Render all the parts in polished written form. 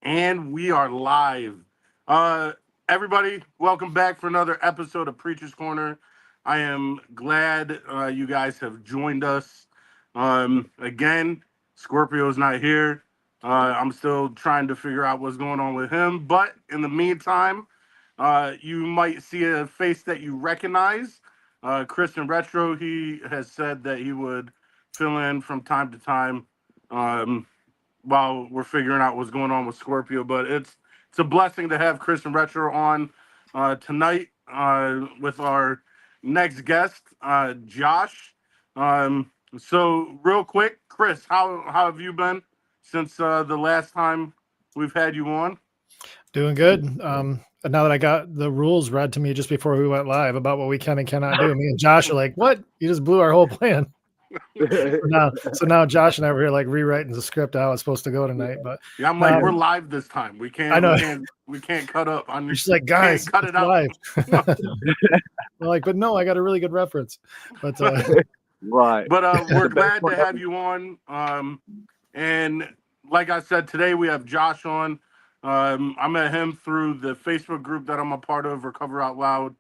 And we are live. Uh, Everybody, welcome back for another episode of Preacher's Corner. I am glad you guys have joined us. Again, Scorpio's not here. I'm still trying to figure out what's going on with him. But in the meantime, you might see a face that you recognize. Christian Retro, he has said that he would fill in from time to time. Um, while we're figuring out what's going on with Scorpio. But it's a blessing to have Christian Retro on tonight with our next guest, Josh. So real quick, Chris, how have you been since the last time we've had you on? Doing good. And now that I got the rules read to me just before we went live about what we can and cannot do, me and Josh are like, "What? You just blew our whole plan." So now Josh and I were here like rewriting the script how it's supposed to go tonight. But Yeah, I'm like, now we're live this time. We I can't, we know can't, we can't cut up on your, she's like, can't "Guys, cut it's it out. live." We're like, "But no, I got a really good reference." But Right. But we're The best glad part to have you on. And like I said, today we have Josh on. I met him through the Facebook group that I'm a part of, Recover Out Loud.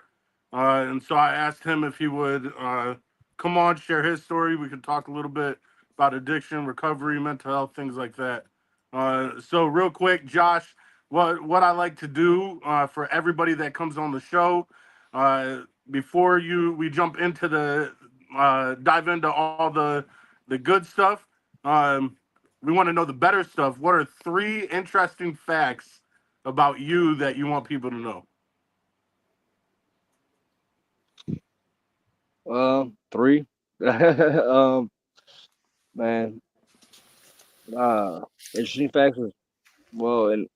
And so I asked him if he would come on, share his story. We could talk a little bit about addiction, recovery, mental health, things like that. So real quick, Josh, what I like to do for everybody that comes on the show, uh, before you we jump into the dive into all the good stuff. Um, we want to know the better stuff. What are three interesting facts about you that you want people to know? Three. Man. Interesting factors. Well, and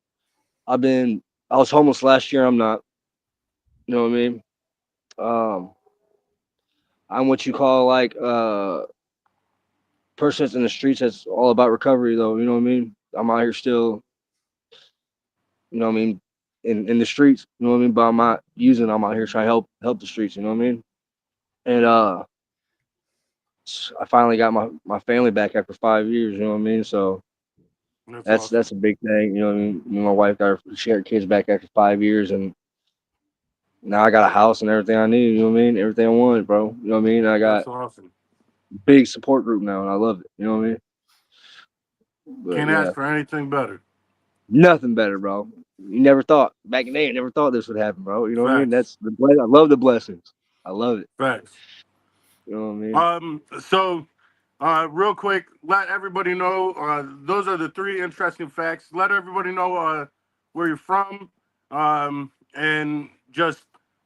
I was homeless last year. I'm not. You know what I mean? Um, I'm what you call like person that's in the streets. That's all about recovery, though. You know what I mean? I'm out here still. You know what I mean? In the streets. You know what I mean? But I'm not using. I'm out here trying to help the streets. You know what I mean? And I finally got my family back after 5 years. You know what I mean? So That's that's awesome. a big thing. You know what I mean? Me and my wife she got her kids back after 5 years, and now I got a house and everything I need. You know what I mean? Everything I wanted, bro. You know what I mean? I That's got awesome. big support group now, and I love it. You know what I mean? But Can't yeah, ask for anything better. nothing better, bro. You never thought back in the day. You never thought this would happen, bro. You know what I mean? Facts. That's I love the blessings. I love it. Facts. You know what I mean? So real quick, let everybody know. Those are the three interesting facts. Let everybody know where you're from, and just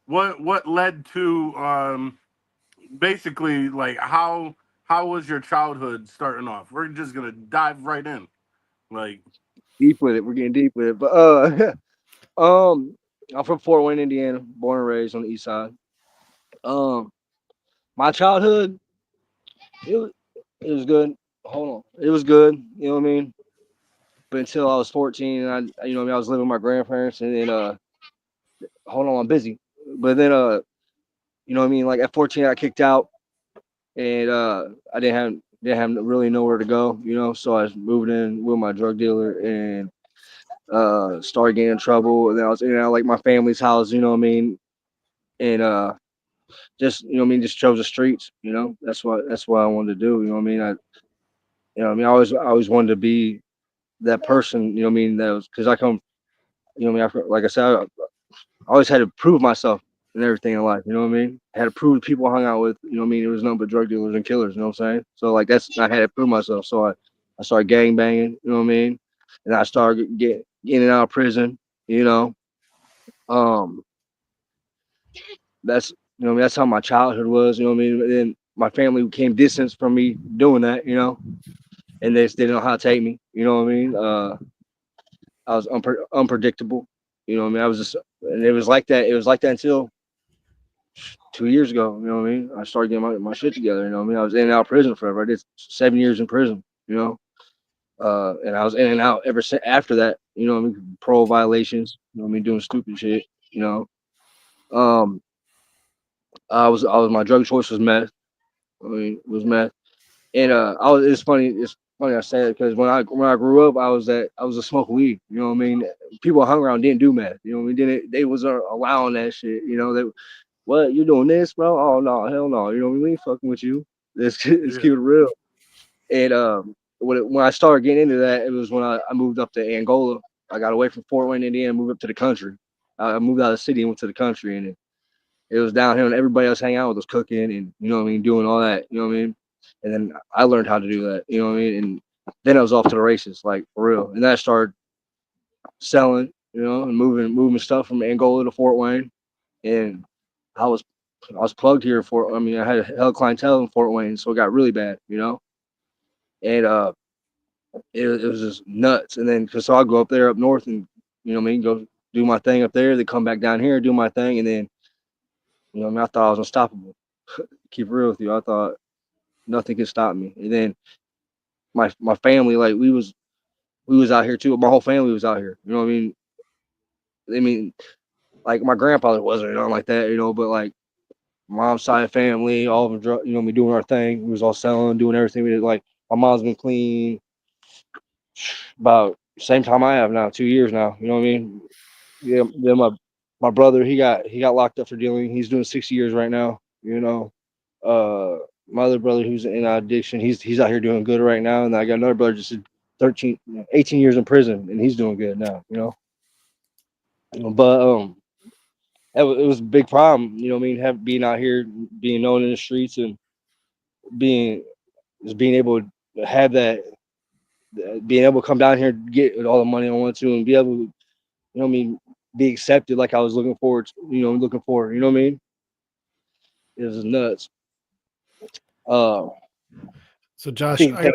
what led to basically like how was your childhood starting off? We're just gonna dive right in. Like, Deep with it. We're getting deep with it. But I'm from Fort Wayne, Indiana, born and raised on the east side. Um, my childhood, it was it was good. Hold on, it was good. You know what I mean? But until I was 14, and you know what I mean, I was living with my grandparents, and then hold on, I'm busy. But then you know what I mean? Like at 14, I got kicked out, and I didn't have really nowhere to go. You know, so I was moving in with my drug dealer, and started getting in trouble. And then I was in and out like my family's house. You know what I mean? And just you know what I mean, just chose the streets. You know, that's what I wanted to do. You know what I mean? You know what I mean, I always wanted to be that person. You know what I mean? That was because I come. You know what I mean? Like I said, I always had to prove myself and everything in life. You know what I mean? I had to prove the people I hung out with. You know what I mean? It was nothing but drug dealers and killers. You know what I'm saying? So like I had to prove myself. So I started gang banging. You know what I mean? And I started getting in and out of prison. You know, um, that's you know what I mean, that's how my childhood was. You know what I mean? And then my family became distance from me doing that. You know, and they just didn't know how to take me. You know what I mean? I was unpredictable. You know what I mean? I was just, and it was like that. It was like that until 2 years ago. You know what I mean? I started getting my shit together. You know what I mean? I was in and out of prison forever. I did 7 years in prison. You know, and I was in and out ever since after that. You know what I mean? Parole violations. You know what I mean? Doing stupid shit. You know, um, I was my drug choice was meth. I mean, it was meth, and I was. It's funny. funny I say it because when I grew up, I was a smoke weed. You know what I mean? People I hung around didn't do meth. You know what I mean? Didn't they was allowing that shit. You know they what you doing this, bro? Oh no, hell no. You know what I mean? We ain't fucking with you. Let's Yeah. keep it real. And when I started getting into that, it was when I moved up to Angola. I got away from Fort Wayne, Indiana, moved up to the country. I moved out of the city and went to the country, and it was down here, and everybody else hanging out with us cooking, and you know what I mean, doing all that. You know what I mean? And then I learned how to do that. You know what I mean? And then I was off to the races, like for real. And then I started selling, you know, and moving stuff from Angola to Fort Wayne, and I was plugged here for. I mean, I had a hell of clientele in Fort Wayne, so it got really bad, you know. And it was just nuts. And then so I'll go up there up north and you know what I mean, go do my thing up there. Then come back down here, do my thing, and then you know what I mean, I thought I was unstoppable. Keep it real with you, I thought nothing could stop me. And then my family, like we was out here too. My whole family was out here. You know what I mean? I mean, like my grandfather wasn't, you know, like that, you know, but like mom's side of family, all of them, you know, we doing our thing. We was all selling, doing everything. We did. Like my mom's been clean about same time I have now, 2 years now. You know what I mean? Yeah. Then my brother, he got locked up for dealing. He's doing 60 years right now. You know, my other brother who's in addiction, he's out here doing good right now. And I got another brother just 18 years in prison, and he's doing good now. You know, but it was a big problem. You know what I mean? Being out here, being known in the streets, and being able to have that, being able to come down here and get all the money I want to, and be able to, you know what I mean, be accepted like I was looking forward to, you know what I mean? It was nuts. So Josh, Think, I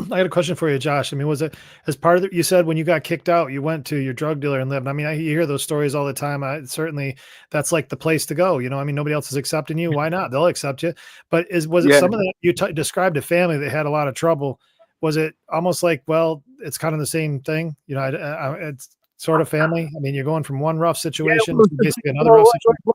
got a question for you, Josh. I mean, was it as part of the, you said when you got kicked out, you went to your drug dealer and lived. I mean, you hear those stories all the time. Certainly that's like the place to go. You know, I mean, nobody else is accepting you. Why not? They'll accept you. But was it Yeah. some of that you described a family that had a lot of trouble? Was it almost like, well, it's kind of the same thing? You know, it's sort of family. I mean, you're going from one rough situation to basically another rough situation.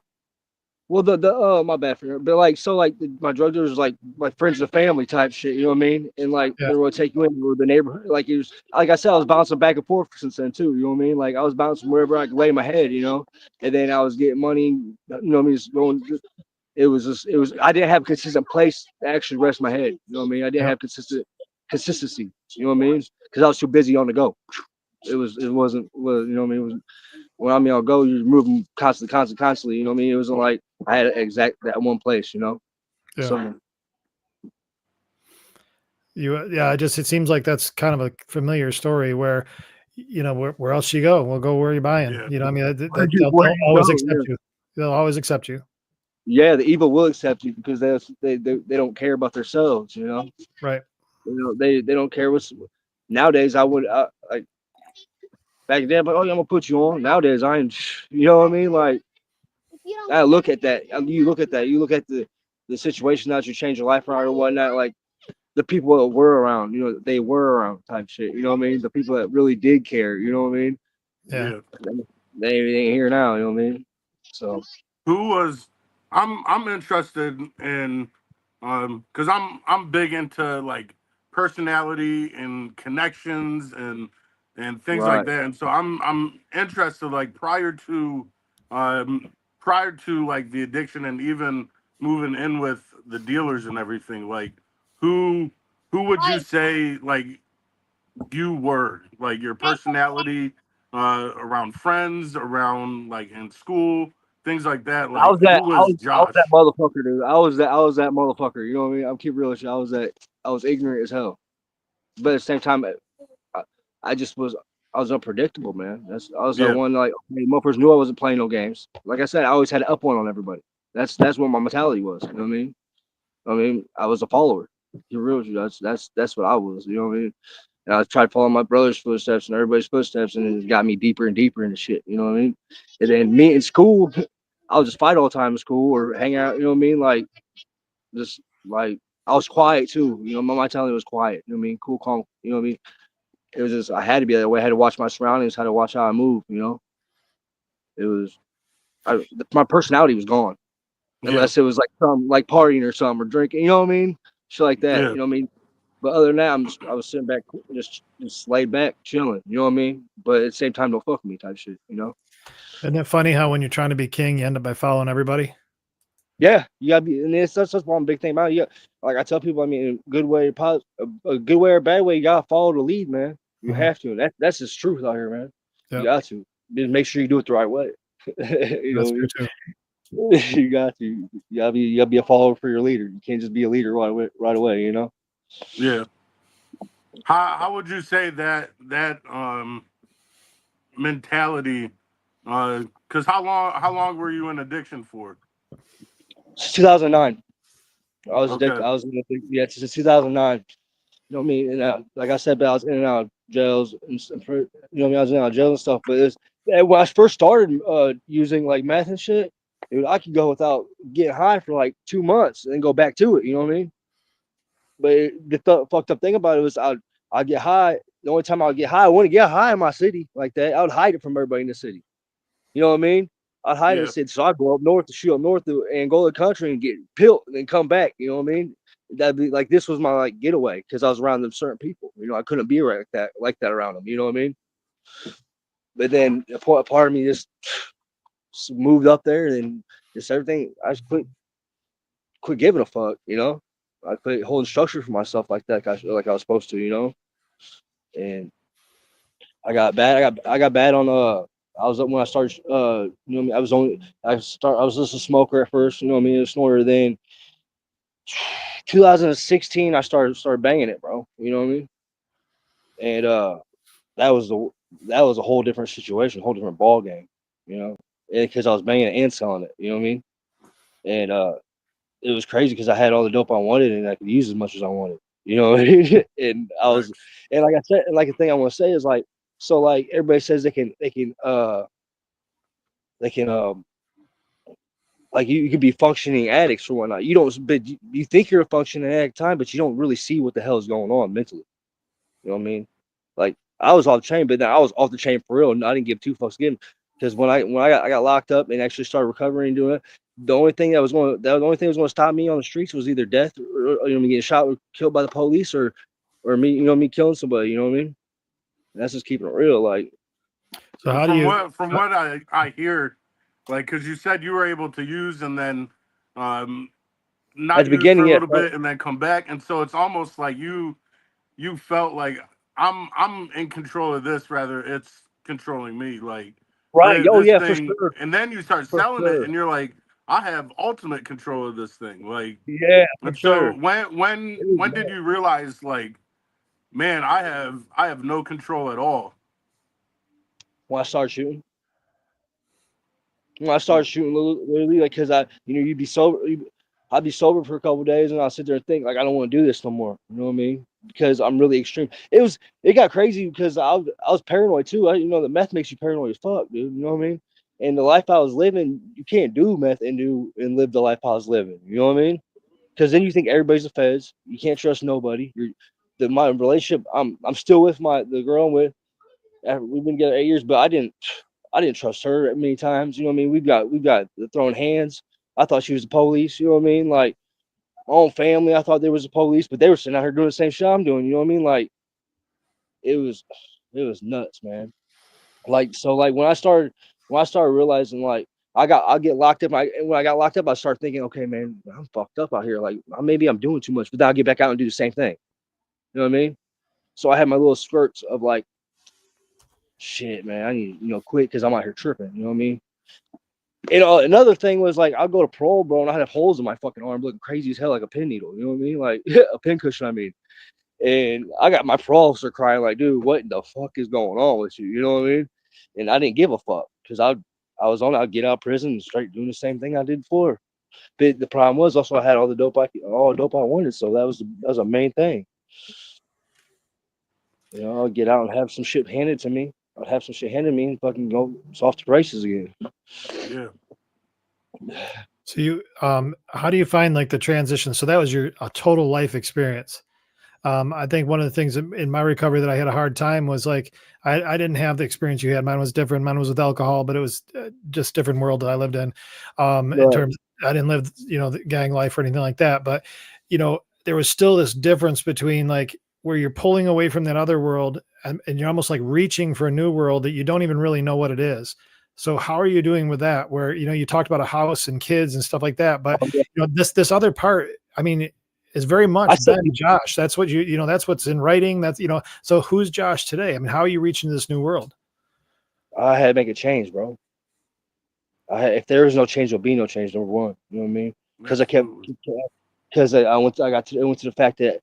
Well, the my bad for you, but like so like my drug dealers was like friends of family type shit, you know what I mean? And like Yeah. they would take you into the neighborhood, like it was like I said, I was bouncing back and forth since then too, you know what I mean? Like I was bouncing wherever I could lay my head, you know, and then I was getting money, you know what I mean? Just going, it was I didn't have a consistent place to actually rest my head, you know what I mean? I didn't have consistency, you know what I mean? Because I was too busy on the go. It wasn't, you know what I mean? It was when I mean I'll go, you're moving constantly. You know what I mean? It wasn't like I had exact that one place, you know. Yeah. So Yeah, it seems like that's kind of a familiar story where, you know, where else you go? We'll go where you're buying. Yeah. You know, I mean, they'll where you always go, accept you. They'll always accept you. yeah, the evil will accept you because they don't care about themselves, you know. Right. You know, they don't care what's nowadays. I would like back then, but oh, yeah, I'm gonna put you on. Nowadays, I ain't. You know what I mean? Like I look at that. You look at that. You look at the situation that you change your life around or whatnot. Like the people that were around, you know, they were around type shit. You know what I mean? The people that really did care. You know what I mean? Yeah. They ain't here now. You know what I mean? So Who was? I'm interested in, because I'm big into like personality and connections and things like right. that, and so I'm interested like um prior to like the addiction and even moving in with the dealers and everything, like who would you say like you were, like your personality, around friends, around like in school, things like that, I like was that who was I was that Josh? motherfucker, dude. I was that motherfucker. You know what I mean? I'm keep real with you. I was ignorant as hell, but at the same time, I, I just was I was unpredictable, man. I was the Yeah. one like okay, motherfuckers knew I wasn't playing no games. Like I said, I always had an up one on everybody. That's what my mentality was. You know what I mean? I was a follower. Keep real with you. That's what I was. You know what I mean? And I tried following my brother's footsteps and everybody's footsteps, and it got me deeper and deeper into shit. You know what I mean? And then me in school, I would just fight all the time in school or hang out. You know what I mean? Like just like I was quiet too. You know, my mentality was quiet. You know what I mean? Cool, calm. You know what I mean? It was just I had to be that way. I had to watch my surroundings. Had to watch how I move. You know, it was my personality was gone Yeah. unless it was like some like partying or something or drinking. You know what I mean? Shit like that. Yeah. You know what I mean? But other than that, I was sitting back, just laid back, chilling. You know what I mean? But at the same time, don't fuck with me, type shit. You know? Isn't it funny how when you're trying to be king, you end up by following everybody? Yeah, you gotta be, and that's one big thing about it. Yeah, like I tell people, I mean, in a good way, a good way or bad way, you gotta follow the lead, man. You Mhm. have to. That's just truth out here, man. Yep. You got to. Just make sure you do it the right way. You That's know, true too. you got to. You gotta be a follower for your leader. You can't just be a leader right away. You know. Yeah. How would you say that mentality? Because how long were you in addiction for? It's 2009. I was addicted. Okay. I was in yeah, since 2009. You know what I mean? And like I said, I was in and out of jails and you know what I mean? I was in and out of jail and stuff. But when I first started using like meth and shit, dude, I could go without getting high for like 2 months and then go back to it. You know what I mean? But the fucked up thing about it was I'd get high. The only time I would get high, I wouldn't get high in my city like that. I would hide it from everybody in the city. You know what I mean? I'd hide it in Yeah. the city. So I'd go up north to shoot up north and go to the country and get pilled and then come back. You know what I mean? That'd be like this was my like getaway because I was around them certain people. You know, I couldn't be like that around them. You know what I mean? But then a part of me just moved up there and then just everything. I just quit giving a fuck. You know, I quit holding structure for myself like that, like I was supposed to. You know, and I got bad. I got bad on I was up when I started. You know what I mean? I was just a smoker at first. You know what I mean? A snorter. Then 2016, I started banging it, bro. You know what I mean? And that was a whole different situation, whole different ball game. You know, because I was banging it and selling it. You know what I mean? And it was crazy because I had all the dope I wanted and I could use as much as I wanted. You know what I mean? And I was, and like I said, like the thing I want to say is like, so like everybody says they can like you could be functioning addicts or whatnot. You don't, but you think you're a functioning addict time, but you don't really see what the hell is going on mentally. You know what I mean? Like I was off the chain, but then I was off the chain for real, and I didn't give two fucks again. Because when I got locked up and actually started recovering and doing it, the only thing that was going to stop me on the streets was either death or me getting shot or killed by the police or me me killing somebody. You know what I mean? And that's just keeping it real. Like So how do you? From what I hear, like, because you said you were able to use and then at not the use for beginning, a yeah, little bit and then come back, and so it's almost like you felt like I'm in control of this, rather it's controlling me. Like right. Oh this yeah, for thing, sure, and then you start for selling it, sure. and you're like, I have ultimate control of this thing. Like, Yeah, for and so sure. when did you realize, like, man, I have no control at all? When I started shooting. When I started shooting, literally, like, cause you'd be sober. I'd be sober for a couple of days, and I'll sit there and think, like, I don't want to do this no more. You know what I mean? Because I'm really extreme. It got crazy because I was paranoid too. The meth makes you paranoid as fuck, dude. You know what I mean? And the life I was living, you can't do meth and live the life I was living. You know what I mean? Because then you think everybody's the feds. You can't trust nobody. My relationship. I'm still with the girl I'm with. We've been together 8 years, but I didn't trust her many times. You know what I mean? We've got throwing hands. I thought she was the police. You know what I mean? Like my own family, I thought there was the police, but they were sitting out here doing the same shit I'm doing. You know what I mean? Like it was nuts, man. Like so, like when I started realizing like I get locked up. When I got locked up, I started thinking, okay, man, I'm fucked up out here. Like maybe I'm doing too much, but then I'll get back out and do the same thing. You know what I mean? So I had my little skirts of like, shit, man, I need quit because I'm out here tripping. You know what I mean? Another thing was like I'll go to parole, bro, and I have holes in my fucking arm looking crazy as hell, like a pin needle. You know what I mean? Like a pin cushion. I mean, and I got my parole officer crying like, dude, what the fuck is going on with you? You know what I mean? And I didn't give a fuck because I was on. I'd get out of prison and straight doing the same thing I did before. But the problem was also I had all the dope I wanted, so that was a main thing. I'd get out and have some shit handed to me. I'd have some shit handed to me and fucking go off the races again. Yeah. So you, how do you find like the transition? So that was a total life experience. I think one of the things in my recovery that I had a hard time was like, I didn't have the experience you had. Mine was different. Mine was with alcohol, but it was just different world that I lived in. In terms, I didn't live, the gang life or anything like that. But, there was still this difference between like where you're pulling away from that other world and you're almost like reaching for a new world that you don't even really know what it is. So how are you doing with that? Where, you know, you talked about a house and kids and stuff like that, but Oh, yeah. you know, this other part, I mean, is very I much said been Josh. That's what you know, that's what's in writing. That's, you know, so who's Josh today? I mean, how are you reaching this new world? I had to make a change, bro. If there is no change, there'll be no change. Number one, you know what I mean? Because Absolutely. I went to the fact that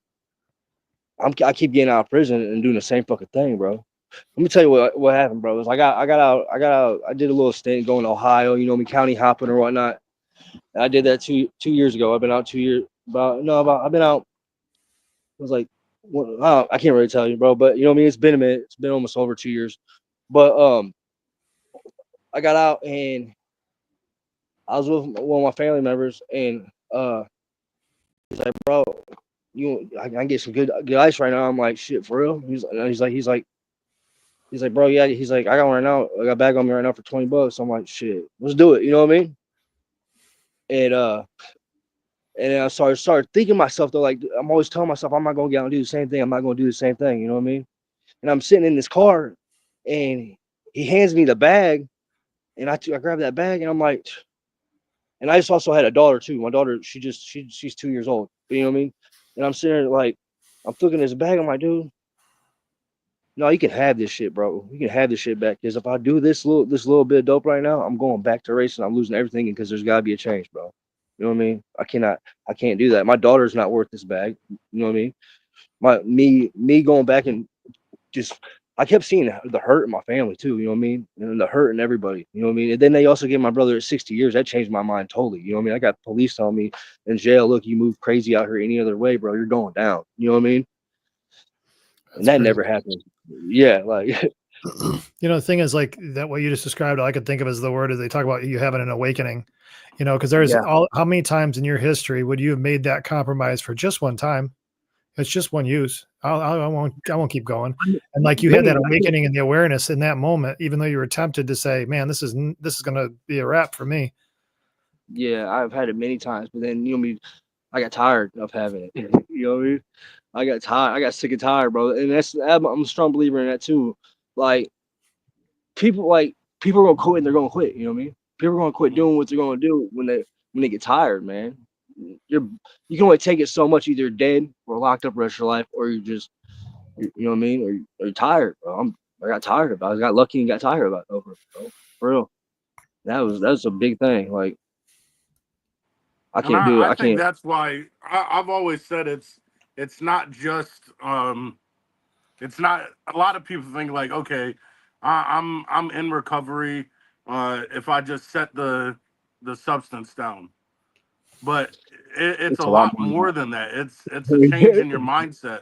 I keep getting out of prison and doing the same fucking thing, bro. Let me tell you what happened, bro. Is I got out. I did a little stint going to Ohio, you know me, county hopping or whatnot. And I did that two years ago. I've been out 2 years. I've been out. It was like, I can't really tell you, bro. But you know what I mean. It's been a minute. It's been almost over 2 years. But I got out and I was with one of my family members, and he's like, bro, I can get some good ice right now. I'm like, shit, for real? He's like, bro, yeah. He's like, I got one right now. I got a bag on me right now for $20. I'm like, shit, let's do it. You know what I mean? And then I started thinking to myself though, like I'm always telling myself I'm not gonna get out and do the same thing. I'm not gonna do the same thing. You know what I mean? And I'm sitting in this car, and he hands me the bag, and I grab that bag, and I'm like, and I just also had a daughter too. My daughter, she's 2 years old. You know what I mean? And I'm sitting there like, I'm looking at this bag. I'm like, dude, no, you can have this shit, bro. You can have this shit back. Because if I do this little bit of dope right now, I'm going back to racing. I'm losing everything because there's gotta be a change, bro. You know what I mean? I can't do that. My daughter's not worth this bag. You know what I mean? Me going back and just I kept seeing the hurt in my family too, you know what I mean? And the hurt in everybody, you know what I mean? And then they also gave my brother 60 years. That changed my mind totally. You know what I mean? I got police telling me in jail, look, you move crazy out here any other way, bro, you're going down. You know what I mean? And That's that crazy. never happened. Yeah, like You know, the thing is like that, what you just described, all I could think of as the word is they talk about you having an awakening, you know, because there's yeah, how many times in your history would you have made that compromise for just one time? It's just one use. I won't keep going. And like you had that awakening and the awareness in that moment, even though you were tempted to say, man, this is going to be a wrap for me. yeah, I've had it many times, but then you know me, I got tired of having it. You know what I mean? I got tired. I got sick and tired, bro. And I'm a strong believer in that too. Like people are gonna quit and they're gonna quit. You know what I mean? People are gonna quit doing what they're gonna do when they get tired, man. You can only take it so much. Either you're dead or locked up the rest of your life, or you know what I mean, or you're tired, bro. I got tired about it. I got lucky and got tired about it over, bro. For real. That's a big thing. Like I And can't do it. I I think can't. that's why I've always said it's not just it's not a lot of people think like, okay, I'm in recovery if I just set the substance down. But it's a It's a lot lot more more than that. It's a than change in your that. mindset.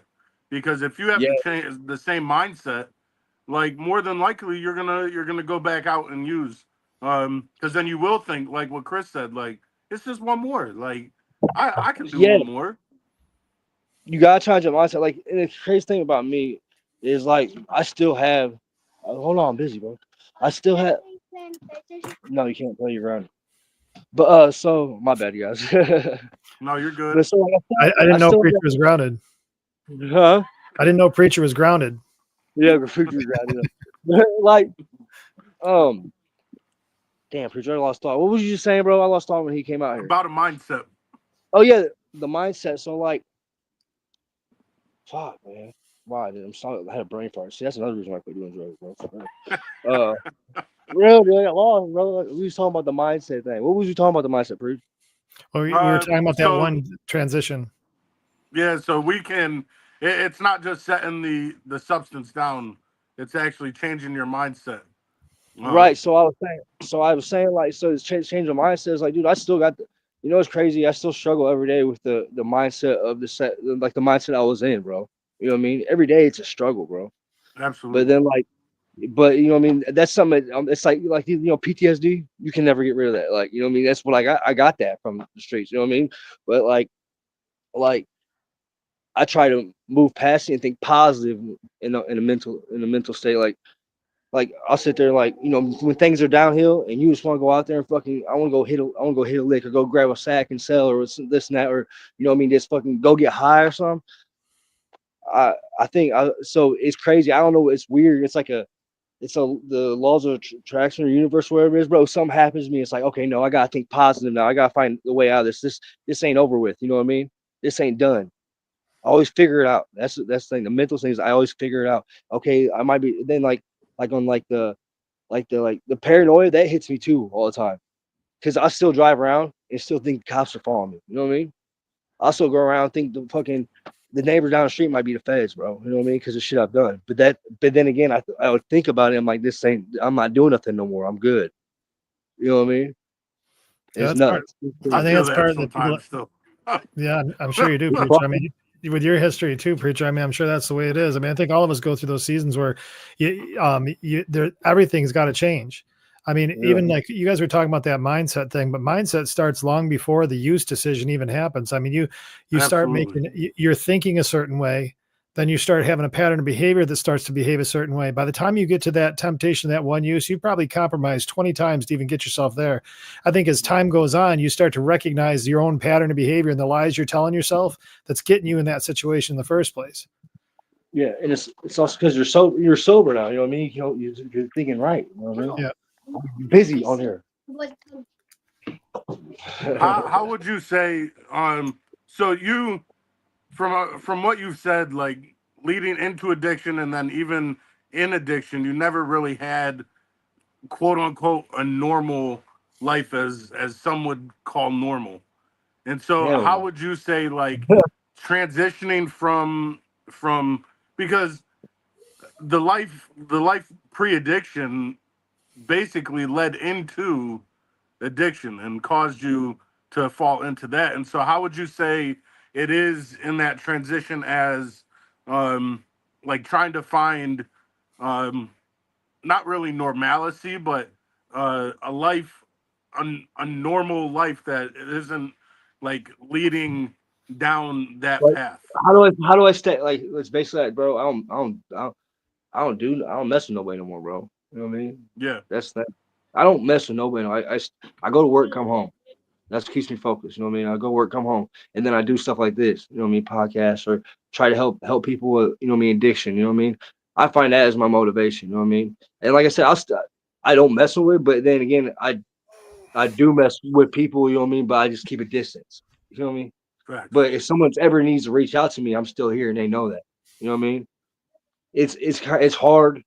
Because if you have Yeah, the change the same mindset, like more than likely you're gonna go back out and use. Because then you will think like what Chris said, like it's just one more. Like I can do yeah. one more. You gotta change your mindset. Like, and the crazy thing about me is like I still have. Hold on, I'm busy, bro. I still have. No, you can't play your ground. But so my bad, you guys. No, you're good. But so like, I I didn't know still Preacher was grounded. huh? I didn't know Preacher was grounded. Yeah, refrigerator ground. Yeah. Like um, damn, preacher, I lost thought. What was you just saying, bro? I lost thought when he came out here. About a mindset. Oh yeah, the mindset. So like, fuck, man. Why? I'm sorry. I had a brain fart. See, that's another reason why I quit doing drugs, bro. Real, dude, I got lost, bro. Like, we was talking about the mindset thing. What was you talking about the mindset, Preach? Well, we were talking about that So one transition. yeah, so we can. It's not just setting the substance down. It's actually changing your mindset. Uh, Right. So I was saying, like, so it's change of mindset. It's like, dude, I still got the, you know, it's crazy. I still struggle every day with the mindset of like the mindset I was in, bro. You know what I mean? Every day it's a struggle, bro. But absolutely. then like, but you know what I mean? That's something. It's like you know PTSD. You can never get rid of that. Like you know what I mean? That's what I got. I got that from the streets. You know what I mean? But like I try to move past it and think positive in a mental state. Like like I'll sit there like, you know, when things are downhill and you just want to go out there and fucking, I want to go hit a lick or go grab a sack and sell or this and that, or you know what I mean, just fucking go get high or something. I think so it's crazy. I don't know. It's weird. It's the laws of attraction or universe, whatever it is, bro. Something happens to me. It's like, okay, no, I gotta think positive now. I gotta find the way out of this. This ain't over with. You know what I mean? This ain't done. I always figure it out. That's the thing. The mental thing is I always figure it out. Okay, I might be then on the paranoia that hits me too all the time. Cause I still drive around and still think cops are following me. You know what I mean? I still go around and think the neighbor down the street might be the feds, bro. You know what I mean? Because of shit I've done. But then again, I would think about it. I'm like, I'm not doing nothing no more. I'm good. You know what I mean? Yeah, It's that's part, nuts. I think feel that's that part of the people. sometimes still. Yeah, I'm sure you do, Preacher. I mean, with your history too, Preacher. I mean, I'm sure that's the way it is. I mean, I think all of us go through those seasons where everything's got to change. I mean, Yeah. even like you guys were talking about that mindset thing, but mindset starts long before the use decision even happens. I mean, you start Absolutely. you're thinking a certain way, then you start having a pattern of behavior that starts to behave a certain way. By the time you get to that temptation, that one use, you probably compromise 20 times to even get yourself there. I think as time goes on, you start to recognize your own pattern of behavior and the lies you're telling yourself that's getting you in that situation in the first place. Yeah, and it's also because you're sober now. You know what I mean? You're thinking right. You know what I mean? Yeah. I'm busy on here. How would you say? So you, from what you've said, like leading into addiction and then even in addiction, you never really had quote unquote a normal life as some would call normal. And so, Hell how no. would you say like transitioning from because the life pre-addiction basically led into addiction and caused you to fall into that. And so how would you say it is in that transition as um like trying to find um not really normalcy but a life a normal life that isn't like leading down that Like, path. how do I stay? Like, it's basically like, bro. I don't mess with nobody no more, bro. You know what I mean? Yeah. That's that. I don't mess with nobody. I go to work, come home. That's what keeps me focused. You know what I mean? I go work, come home, and then I do stuff like this. You know what I mean? Podcasts or try to help people with, you know what I mean, addiction. You know what I mean? I find that as my motivation. You know what I mean? And like I said, I don't mess with it, but then again, I do mess with people. You know what I mean? But I just keep a distance. You know what I mean? Facts. But if someone's ever needs to reach out to me, I'm still here, and they know that. You know what I mean? It's hard.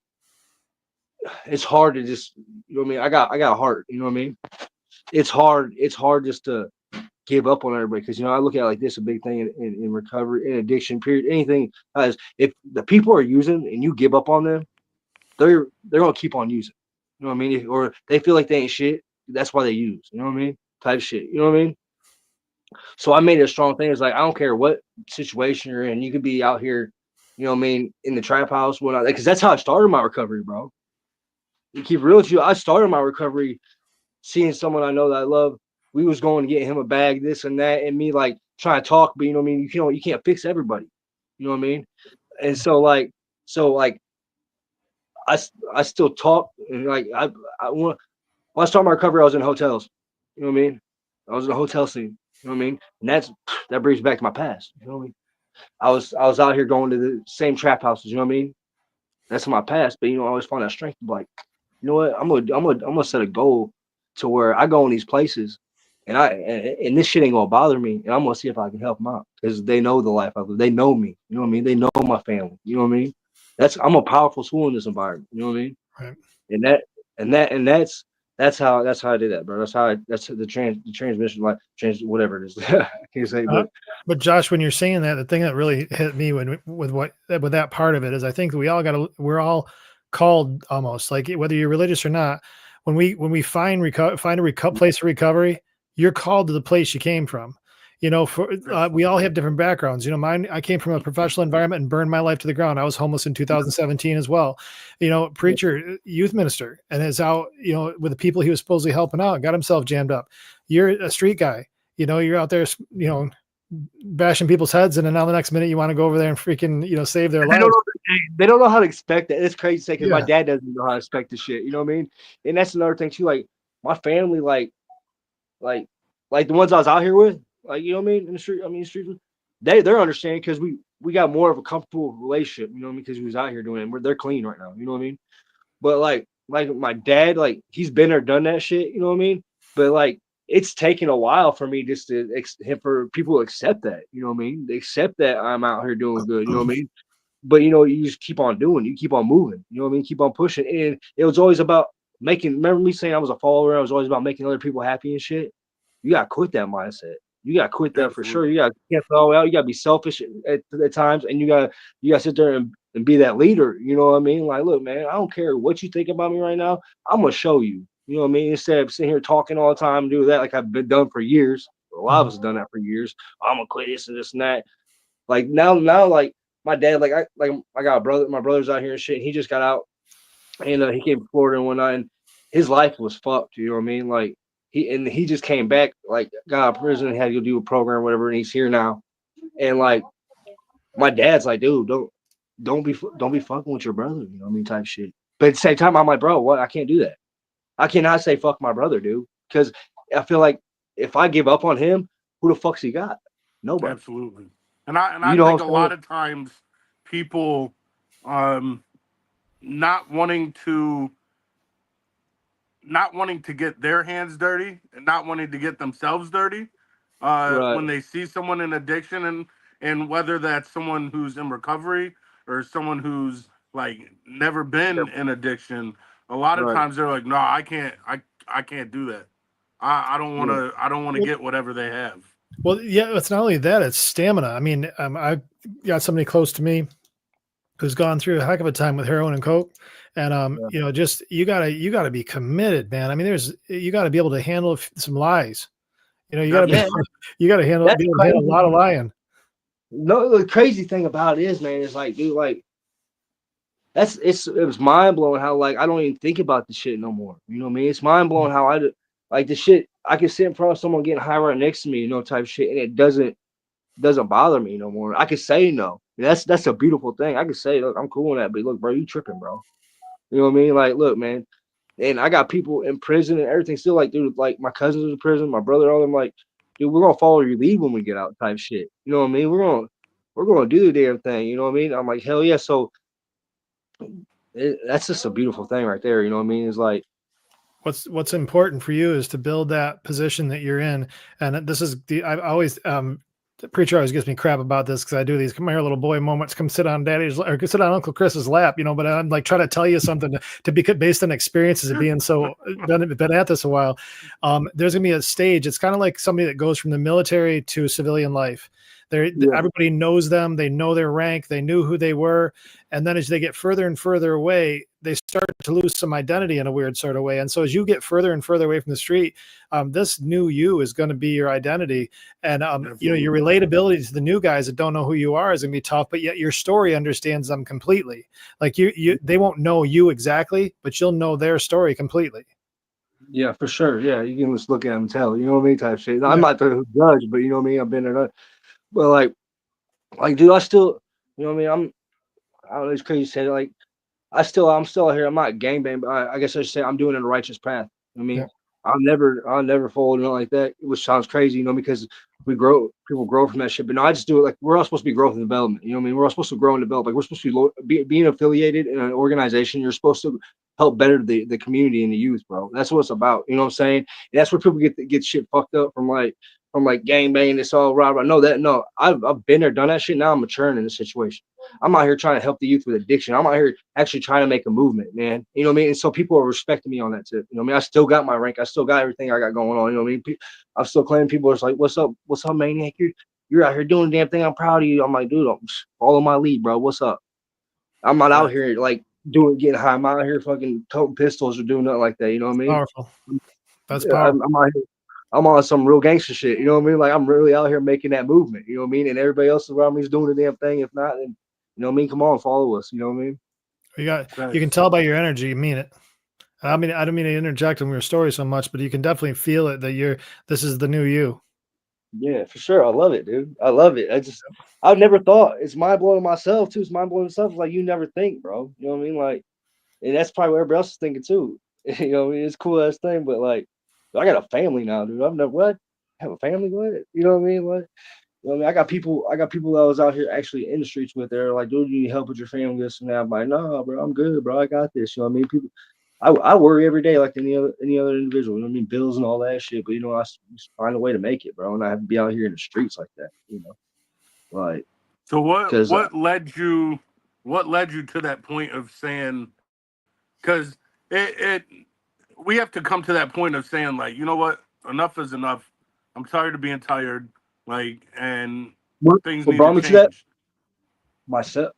It's hard to just, you know what I mean? I got a heart. You know what I mean? It's hard. It's hard just to give up on everybody because, you know, I look at it like this: a big thing in recovery, in addiction, period, anything. As if the people are using and you give up on them, they're gonna keep on using. You know what I mean? Or they feel like they ain't shit. That's why they use. You know what I mean? Type shit. You know what I mean? So I made it a strong thing. It's like I don't care what situation you're in. You could be out here, you know what I mean, in the trap house, whatnot. Because that's how I started my recovery, bro. You keep real with you. I started my recovery seeing someone I know that I love. We was going to get him a bag, this and that, and me like trying to talk, but you know what I mean. You can't fix everybody. You know what I mean? And so I still talk and like when I started my recovery, I was in hotels. You know what I mean? I was in a hotel scene. You know what I mean? And that brings me back to my past. You know what I mean? I was out here going to the same trap houses. You know what I mean? That's my past, but you know, I always find that strength. Like, you know what? I'm gonna set a goal to where I go in these places, and this shit ain't gonna bother me, and I'm gonna see if I can help them out because they know the life I live. They know me. You know what I mean? They know my family. You know what I mean? I'm a powerful tool in this environment. You know what I mean? Right. And that's how I did that, bro. That's the transmission, like whatever it is. I can't say, But Josh, when you're saying that, the thing that really hit me with that part of it is I think we're all called almost like whether you're religious or not. When we find a place of recovery, you're called to the place you came from. You know, we all have different backgrounds. You know, I came from a professional environment and burned my life to the ground. I was homeless in 2017 as well. You know, preacher, youth minister, and is out, you know, with the people he was supposedly helping out, got himself jammed up. You're a street guy. You know, you're out there, you know, bashing people's heads, and then now the next minute you want to go over there and freaking, you know, save their lives. they don't know how to expect that. It's crazy to say because my Yeah. dad doesn't know how to expect the shit. You know what I mean? And that's another thing too. Like my family, like like the ones I was out here with, like you know what I mean in the street. I mean, the streets, they're understanding because we got more of a comfortable relationship. You know what I mean? Because we was out here doing it. They're clean right now. You know what I mean? But like my dad, like he's been there, done that shit. You know what I mean? But like it's taken a while for me just to for people to accept that. You know what I mean? They accept that I'm out here doing good. You know what I mean? But you know, you just keep on doing, you keep on moving, you know what I mean? Keep on pushing. And it was always about making, remember me saying I was a follower, I was always about making other people happy and shit. You gotta quit that mindset. You gotta quit that for sure. Absolutely. You gotta can't throw out, you gotta be selfish at times, and you gotta sit there and be that leader, you know what I mean? Like, look, man, I don't care what you think about me right now, I'm gonna show you. You know what I mean? Instead of sitting here talking all the time, do that like I've been done for years. A lot of us have done that for years. I'm gonna quit this and this and that. Like now, like my dad, I got a brother. My brother's out here and shit. And he just got out, and he came to Florida and whatnot. And his life was fucked. You know what I mean? Like he just came back, like got out of prison, and had to go do a program, or whatever. And he's here now. And like my dad's like, dude, don't be fucking with your brother. You know what I mean? Type shit. But at the same time, I'm like, bro, what? I can't do that. I cannot say fuck my brother, dude, because I feel like if I give up on him, who the fuck's he got? Nobody. Absolutely. And I You know think what a I'm saying? lot of times people um not wanting to get their hands dirty and not wanting to get themselves dirty Right. when they see someone in addiction, and whether that's someone who's in recovery or someone who's like never been in addiction, a lot of Right. times they're like, no, I can't do that. Yeah. I don't want to get whatever they have. Well, yeah, it's not only that, it's stamina. I mean, I got somebody close to me who's gone through a heck of a time with heroin and coke. And Yeah. you know, just you gotta be committed, man. I mean, you gotta be able to handle some lies. You know, you gotta be Yeah. you gotta handle That's be able to handle a crazy. lot of lying. No, the crazy thing about it is, man, is like, dude, like it was mind blowing how like I don't even think about the shit no more. You know what I mean? It's mind blowing how like the shit I can sit in front of someone getting high right next to me, you know, type shit, and it doesn't bother me no more. I can say no. That's a beautiful thing. I can say, look, I'm cool on that, but look, bro, you tripping, bro. You know what I mean? Like, look, man, and I got people in prison and everything still like, dude, like my cousins are in prison, my brother, all them like, dude, we're gonna follow your lead when we get out, type shit. You know what I mean? We're gonna do the damn thing. You know what I mean? I'm like, hell yeah. So that's just a beautiful thing right there. You know what I mean? It's like, What's important for you is to build that position that you're in. And this is I always the preacher always gives me crap about this because I do these come here little boy moments, come sit on daddy's or sit on Uncle Chris's lap, you know, but I'm like trying to tell you something to be based on experiences of being so been at this a while. There's gonna be a stage. It's kind of like somebody that goes from the military to civilian life. yeah, Everybody knows them, they know their rank, they knew who they were. And then as they get further and further away, they start to lose some identity in a weird sort of way. And so as you get further and further away from the street, this new you is going to be your identity. And you know, your relatability to the new guys that don't know who you are is going to be tough, but yet your story understands them completely. Like they won't know you exactly, but you'll know their story completely. yeah, for sure. Yeah, you can just look at them and tell. You know what I mean? Type shit. I'm Yeah. not the judge, but you know what I mean. I've been there, but like, dude, I still, you know what I mean. I don't know. It's crazy to say. Like, I'm still out here. I'm not gangbang, but I guess I should say I'm doing it in a righteous path. You know what I Yeah. mean, I'll never fold, you know, like that, which sounds crazy, you know, because people grow from that shit. But no, I just do it like we're all supposed to be growth and development. You know what I mean? We're all supposed to grow and develop. Like we're supposed to being affiliated in an organization. You're supposed to help better the community and the youth, bro. That's what it's about. You know what I'm saying? And that's where people get shit fucked up from like gang banging. It's all rah rah. No, I've been there, done that shit. Now I'm maturing in the situation. I'm out here trying to help the youth with addiction. I'm out here actually trying to make a movement, man. You know what I mean? And so people are respecting me on that tip. You know what I mean? I still got my rank. I still got everything I got going on. You know what I mean? I'm still claiming people are like, what's up, maniac? You're out here doing the damn thing. I'm proud of you. I'm like, dude, follow my lead, bro. What's up? I'm not out here like getting high. I'm out here fucking toting pistols or doing nothing like that. You know what I mean? Powerful. That's Yeah, powerful. I'm out here. I'm on some real gangster shit. You know what I mean? Like I'm really out here making that movement. You know what I mean? And everybody else around me is doing the damn thing. If not, then you know what I mean? Come on, follow us. You know what I mean? You can tell by your energy, you mean it. I mean, I don't mean to interject in your story so much, but you can definitely feel it that this is the new you. Yeah, for sure. I love it, dude. I love it. I've never thought. It's mind blowing myself too. It's mind blowing myself. Like you never think, bro. You know what I mean? Like, and that's probably what everybody else is thinking too. You know what I mean? It's a cool ass thing, but like, I got a family now, dude. I've never what have a family. What you know what I mean? What you know what I mean? I got people that I was out here actually in the streets with. They're like, dude, you need help with your family, this and that. I'm like, no, bro, I'm good, bro. I got this. You know what I mean? People, I worry every day like any other individual. You know what I mean? Bills and all that shit. But you know, just find a way to make it, bro. And I have to be out here in the streets like that. You know, like So because what led you to that point of saying, because it we have to come to that point of saying, like, you know what, enough is enough. I'm tired of being tired, like, and things what need to brought me to that change. myself.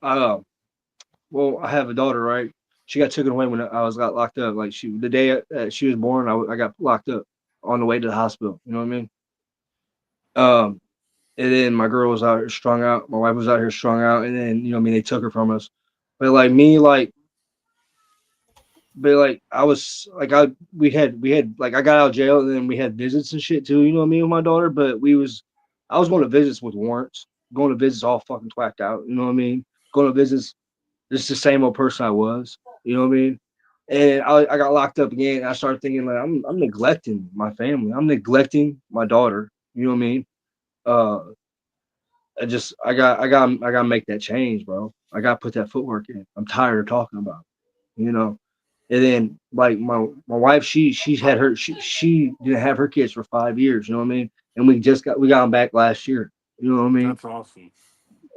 Well, I have a daughter, right? She got taken away when got locked up. Like the day she was born, I got locked up on the way to the hospital. You know what I mean? Um, and then my girl was out here strung out. My wife was out here strung out, and then you know, what I mean, they took her from us. But like me, I was like we had like I got out of jail, and then we had visits and shit too. You know what I mean with my daughter, but I was going to visits with warrants, going to visits all fucking twacked out. You know what I mean? Going to visits just the same old person I was. You know what I mean? And I got locked up again. I started thinking like I'm neglecting my family. I'm neglecting my daughter. You know what I mean? Uh, I got to make that change, bro. I got to put that footwork in. I'm tired of talking about it, you know. And then like my wife, she didn't have her kids for 5 years. You know what I mean? And we got them back last year. You know what I mean? That's awesome.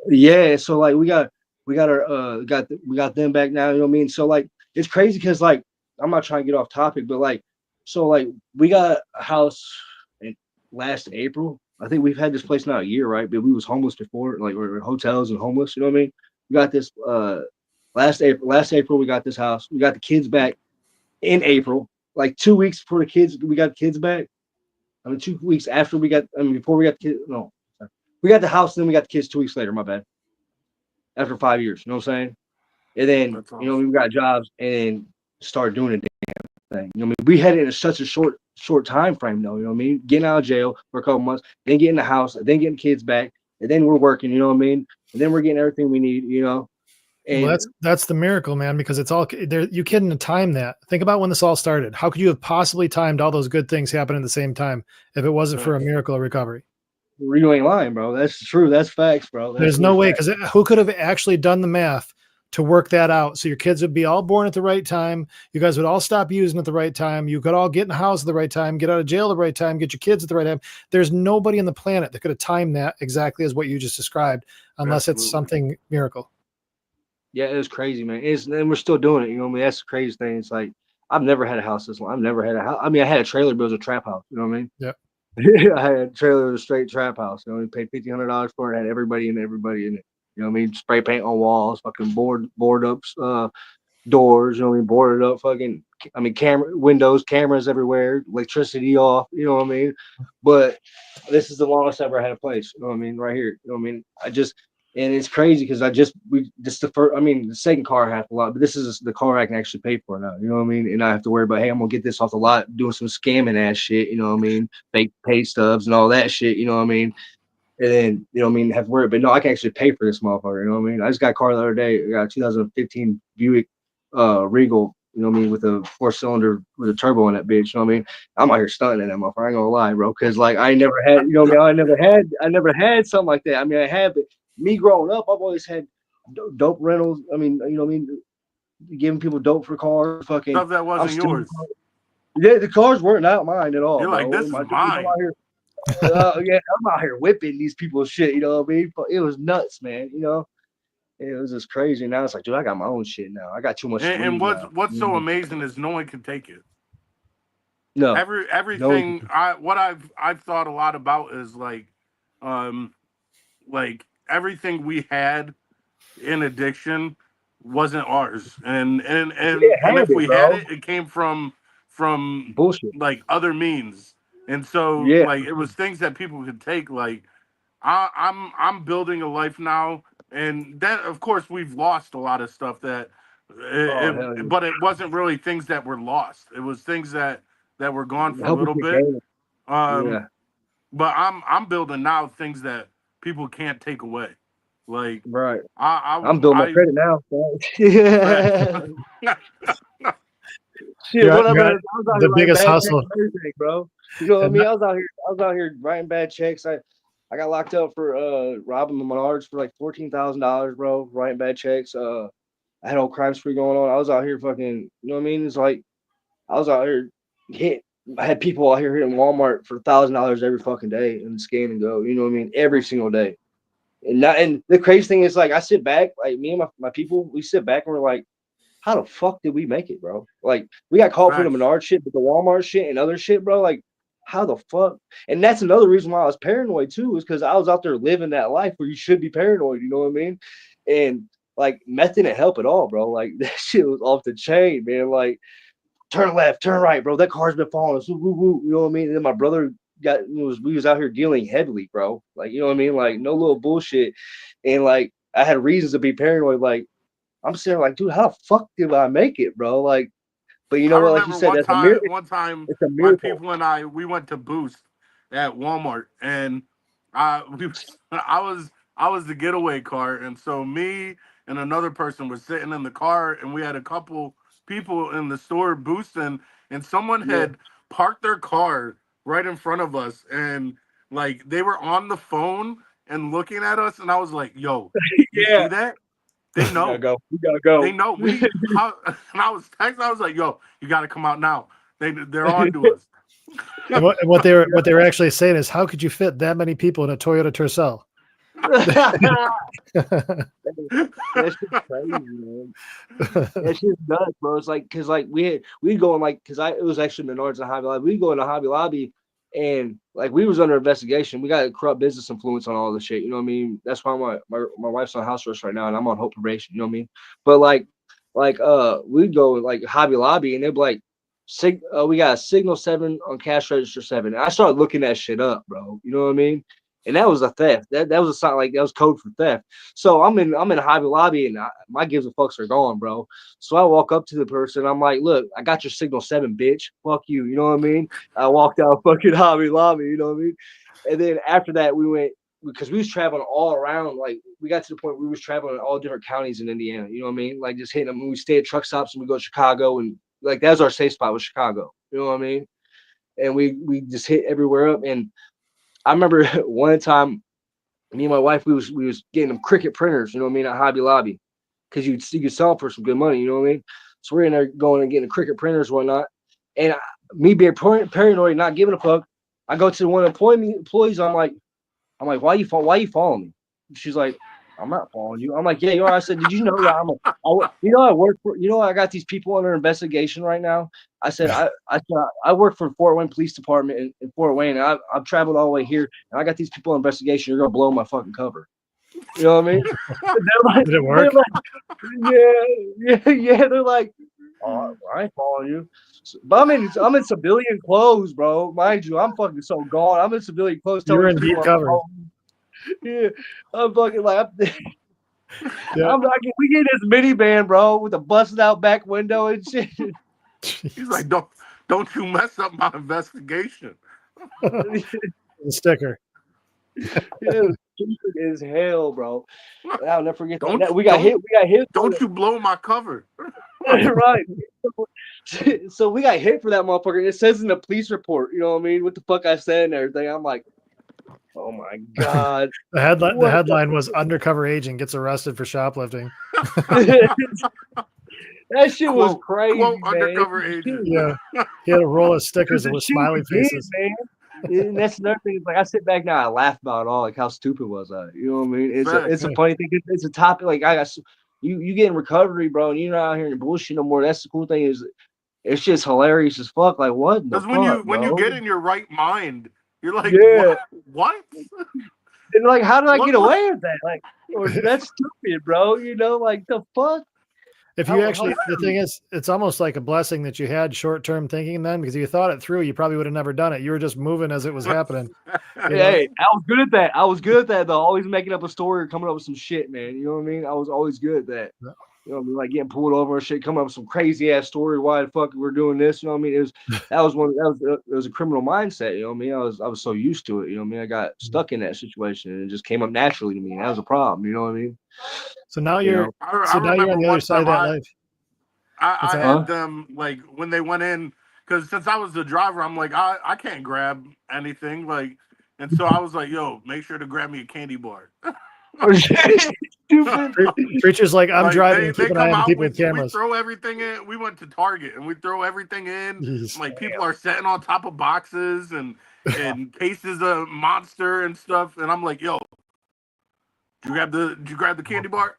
Yeah, so like we got our we got them back now, you know what I mean? So like it's crazy because like I'm not trying to get off topic, but like so like we got a house in last April. I think we've had this place now a year, right? But we was homeless before, like we were in hotels and homeless, you know what I mean? We got this last April we got this house. We got the kids back in April. Like 2 weeks before we got kids back. I mean 2 weeks after before we got the kids, no. We got the house, then we got the kids 2 weeks later, my bad after 5 years. You know what I'm saying? And then That's you know awesome. we got jobs and then started doing a damn thing. You know what I mean? We had it in such a short time frame though. You know what I mean? Getting out of jail for a couple months, then getting the house, then getting kids back, and then we're working. You know what I mean? And then we're getting everything we need. You know, Well, and that's the miracle, man, because it's all there. You couldn't time that. Think about when this all started. How could you have possibly timed all those good things happening at the same time if it wasn't for a miracle of recovery? you ain't lying, bro. That's true. That's facts, bro. That's There's really no way, facts. because who could have actually done the math to work that out? So your kids would be all born at the right time. You guys would all stop using at the right time. You could all get in the house at the right time, get out of jail at the right time, get your kids at the right time. There's nobody on the planet that could have timed that exactly as what you just described, unless it's Absolutely. something miracle. Yeah, it was crazy, man. And we're still doing it. You know what I mean? That's the crazy thing. It's like I've never had a house this long. I've never had a house. I mean, I had a trailer, but it was a trap house. You know what I mean? Yeah. I had a trailer with a straight trap house. You know, we paid $1,500 for it. Had everybody in it. You know what I mean? Spray paint on walls, fucking board up doors. You know what I mean? Boarded up, fucking. I mean, cameras everywhere, electricity off. You know what I mean? But this is the longest I ever had a place. You know what I mean? Right here. You know what I mean? And it's crazy because we just the first. I mean, the second car I have a lot, but this is the car I can actually pay for now. You know what I mean? And I have to worry about, hey, I'm gonna get this off the lot, doing some scamming ass shit. You know what I mean? Fake pay stubs and all that shit. You know what I mean? And then you know what I mean, have to worry. But no, I can actually pay for this motherfucker. You know what I mean? I just got a car the other day. I got a 2015 Buick Regal. You know what I mean, with a 4-cylinder with a turbo in that bitch. You know what I mean? I'm out here stunting in that motherfucker. I ain't gonna lie, bro. Because like I never had, you know what I mean? I never had something like that. I mean, I had, but me growing up, I've always had dope rentals. I mean, you know what I mean? Giving people dope for cars. Fucking, Stuff that I'm wasn't still. yours. Yeah, the cars weren't out mine at all, You're like, bro. this is I'm mine. out here. Yeah, I'm out here whipping these people's shit. You know what I mean? It was nuts, man. You know, it was just crazy. Now it's like, dude, I got my own shit now. I got too much to And lose now. what's so amazing is no one can take it. No, no, Everything I've thought a lot about is um like everything we had in addiction wasn't ours, we didn't and have if it, we had bro. it, it came from Bullshit. like other means, and so Yeah, like it was things that people could take. Like I'm building a life now, and that of course we've lost a lot of stuff that oh hell but it wasn't really things that were lost. It was things that were gone yeah. for a Help us little get bit. game. Um, Yeah, but I'm building now things that people can't take away. Like Right. I I'm building my credit now. So. Yeah. Shit, You're, what you're at I was out the here writing biggest bad checks hustle. and everything, bro. You know what I And mean? I was out here writing bad checks. I got locked up for robbing the Menards for like $14,000, bro. Writing bad checks. I had a whole crime spree going on. I was out here fucking. You know what I mean? It's like I was out here hit. I had people out here hitting Walmart for $1,000 every fucking day and scan and go. You know what I mean? Every single day. And the crazy thing is, like, I sit back, like me and my people, we sit back and we're like, how the fuck did we make it, bro? Like, we got caught for the facts. Menard shit, but the Walmart shit and other shit, bro, like, how the fuck? And that's another reason why I was paranoid too, is because I was out there living that life where you should be paranoid, you know what I mean? And like meth didn't help at all, bro. Like that shit was off the chain, man. Like, turn left, turn right, bro. That car's been following us. Woo, woo, woo, you know what I mean? And then my brother we was out here dealing heavily, bro. Like, you know what I mean? Like, no little bullshit. And like, I had reasons to be paranoid. Like, I'm sitting there like, dude, how the fuck did I make it, bro? Like, but you know I what? Like you remember said, one that's a time miracle. one time It's a my miracle. people and we went to Boost at Walmart, and I was the getaway car, and so me and another person was sitting in the car, and we had a couple people in the store boosting, and someone Yeah. had parked their car right in front of us, and like they were on the phone and looking at us, and I was like, "Yo, you see Yeah. that? They We gotta know." go. We gotta go. They know and I was texting. I was like, "Yo, you got to come out now. They're on to us." And what they were actually saying is, how could you fit that many people in a Toyota Tercel? That shit's crazy, man. That shit's nuts, bro. It's like, cause like we'd go in like, cause it was actually Menards and Hobby Lobby. We'd go into Hobby Lobby, and like we was under investigation. We got a corrupt business influence on all the shit. You know what I mean? That's why my wife's on house arrest right now, and I'm on hope probation. You know what I mean? But we'd go like Hobby Lobby, and they'd be like, we got a Signal 7 on cash register 7. And I started looking that shit up, bro. You know what I mean? And that was a theft. That was a sign, like that was code for theft. So I'm in Hobby Lobby, and my gives a fucks are gone, bro. So I walk up to the person. I'm like, look, I got your Signal 7, bitch. Fuck you. You know what I mean? I walked out fucking Hobby Lobby. You know what I mean? And then after that, we went because we was traveling all around. Like we got to the point where we was traveling in all different counties in Indiana. You know what I mean? Like just hitting them. We stay at truck stops and we go to Chicago, and like that's our safe spot was Chicago. You know what I mean? And we just hit everywhere up. And I remember one time, me and my wife, we was getting them Cricut printers, you know what I mean, at Hobby Lobby, because you could sell them for some good money, you know what I mean. So we're in there going and getting the Cricut printers, and whatnot. And me being paranoid, not giving a fuck, I go to one of the employees. I'm like, why you following me? She's like, I'm not following you. I'm like, yeah, you know. I said, did you know that I work for, I got these people under investigation right now. I said, I work for Fort Wayne Police Department in Fort Wayne. And I've traveled all the way here, and I got these people on investigation. You're gonna blow my fucking cover. You know what I mean? Like, Did it work? yeah. They're like, oh, I ain't following you. But I'm in civilian clothes, bro. Mind you, I'm fucking so gone. I'm in civilian clothes. You're in deep cover. Yeah, I'm fucking like, Yeah. I'm like, we get this minivan, bro, with a busted out back window and shit. He's like, don't you mess up my investigation. The sticker. It was stupid as hell, bro. I'll never forget that. We Don't- got hit. Don't you blow my cover. Right. So we got hit for that motherfucker. It says in the police report, you know what I mean? What the fuck I said and everything. I'm like, oh my God. The headline was undercover agent gets arrested for shoplifting. That shit was crazy. Quote man. undercover agent. Yeah. He had a roll of stickers with smiley faces. Man. And that's another thing. It's like I sit back now, I laugh about it all, like how stupid was I? You know what I mean? It's a funny thing. It's a topic. Like you get in recovery, bro, and you're not out here in bullshit no more. That's the cool thing is, it's just hilarious as fuck. Like what? Because when bro? you get in your right mind, you're like, Yeah. what? And like, how did I What- get away with that? Like, that's stupid, bro. You know, like the fuck. If you the thing is, it's almost like a blessing that you had short-term thinking then, because if you thought it through, you probably would have never done it. You were just moving as it was happening. Hey, I was good at that. though. Always making up a story or coming up with some shit, man. You know what I mean? I was always good at that. You know what I mean? Like getting pulled over and shit, coming up with some crazy ass story why the fuck we're doing this. You know what I mean? It was a criminal mindset. You know what I mean? I was so used to it. You know what I mean? I got stuck in that situation and it just came up naturally to me. And that was a problem. You know what I mean? So now You you're know? so I now you're remember on the other one side of time that life. What's I that? Huh? had them like when they went in because since I was the driver, I'm like I can't grab anything like, and so I was like, yo, make sure to grab me a candy bar. Stupid. Preacher's like, I'm Like driving and they keep an eye come on the out, people with we cameras. throw everything in. We went to Target and we throw everything in. Jeez. Like people are sitting on top of boxes and cases of Monster and stuff, and I'm like, yo, did you grab the candy bar?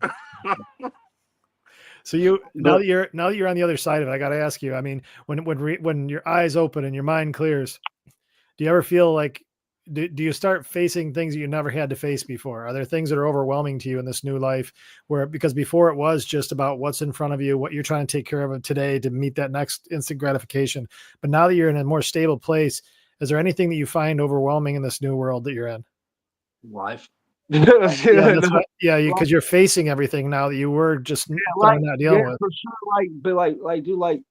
So you But now that you're on the other side of it, I got to ask you. I mean, when your eyes open and your mind clears, do you ever feel like do you start facing things that you never had to face before? Are there things that are overwhelming to you in this new life where because before it was just about what's in front of you, what you're trying to take care of today to meet that next instant gratification. But now that you're in a more stable place, is there anything that you find overwhelming in this new world that you're in? life. Yeah, that's what, yeah, because you're facing everything now that you were just Like, not yeah, dealing with. for sure. Like, but dude, like,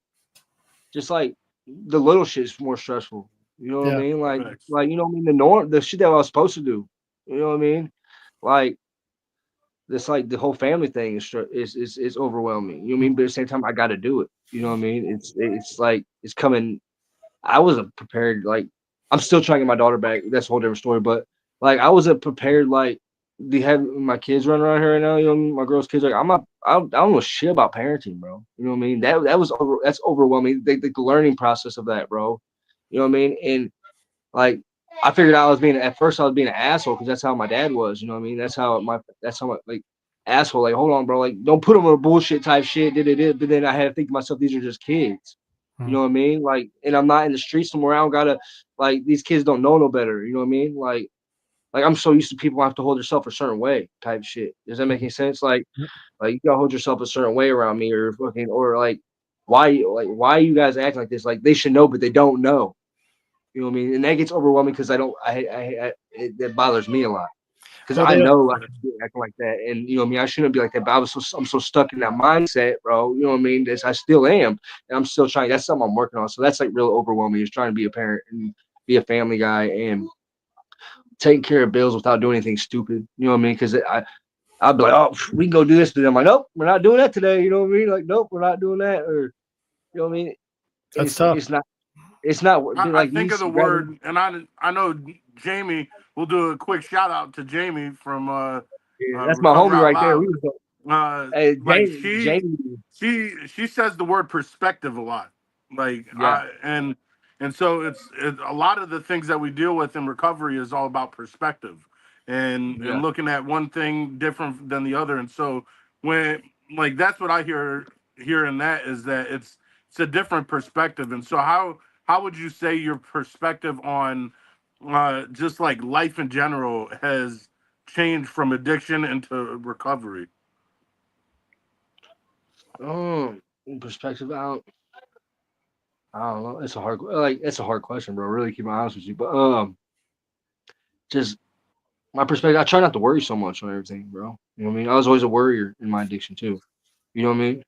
just like the little shit's more stressful. You know what I Yeah. mean? Facts. You know what I mean? The norm, the shit that I was supposed to do. You know what I mean? Like, it's like the whole family thing is overwhelming. You know what I mean? But at the same time, I got to do it. You know what I mean? It's like it's coming. I wasn't prepared. Like, I'm still trying to get my daughter back. That's a whole different story. But like, I wasn't prepared. Like, they have my kids running around here right now. You know, what I mean? My girl's kids. Like, I'm not. I don't know shit about parenting, bro. You know what I mean? That's overwhelming. The learning process of that, bro. You know what I mean? And like, I figured I was being at first I was being an asshole because that's how my dad was. You know what I mean? That's how my like asshole. Like, hold on, bro. Like, don't put them in a bullshit type shit. But then I had to think to myself, these are just kids. You Hmm. know what I mean? Like, and I'm not in the streets somewhere. I don't gotta like these kids don't know no better. You know what I mean? Like I'm so used to people have to hold yourself a certain way type shit. Does that make any sense? Like you gotta hold yourself a certain way around me or fucking or why you guys act like this? Like they should know, but they don't know. You know what I mean? And that gets overwhelming because I don't. That bothers me a lot because Well, I they know I can be acting like that, and you know what I mean. I shouldn't be like that, but I'm so stuck in that mindset, bro. You know what I mean? I still am, and I'm still trying. That's something I'm working on. So that's like real overwhelming. Is trying to be a parent and be a family guy and taking care of bills without doing anything stupid. You know what I mean? Because I'd be like, oh, we can go do this, but I'm like, nope, we're not doing that today. You know what I mean? Like, nope, we're not doing that, or you know what I mean? that's tough. It's not I like think of the word, and I know Jamie. We'll do a quick shout out to Jamie from yeah, that's my Recover homie Out right there. Loud. Hey, Like Jamie, she says the word perspective a lot. Like yeah, and so it's a lot of the things that we deal with in recovery is all about perspective and yeah. looking at one thing different than the other. And so when like that's what I hear in that is that it's a different perspective. And so how would you say your perspective on just like life in general has changed from addiction into recovery? Perspective. I don't know. It's a hard question, bro. Really, keep my honest with you, but just my perspective. I try not to worry so much on everything, bro. You know what I mean? I was always a worrier in my addiction too. You know what I mean?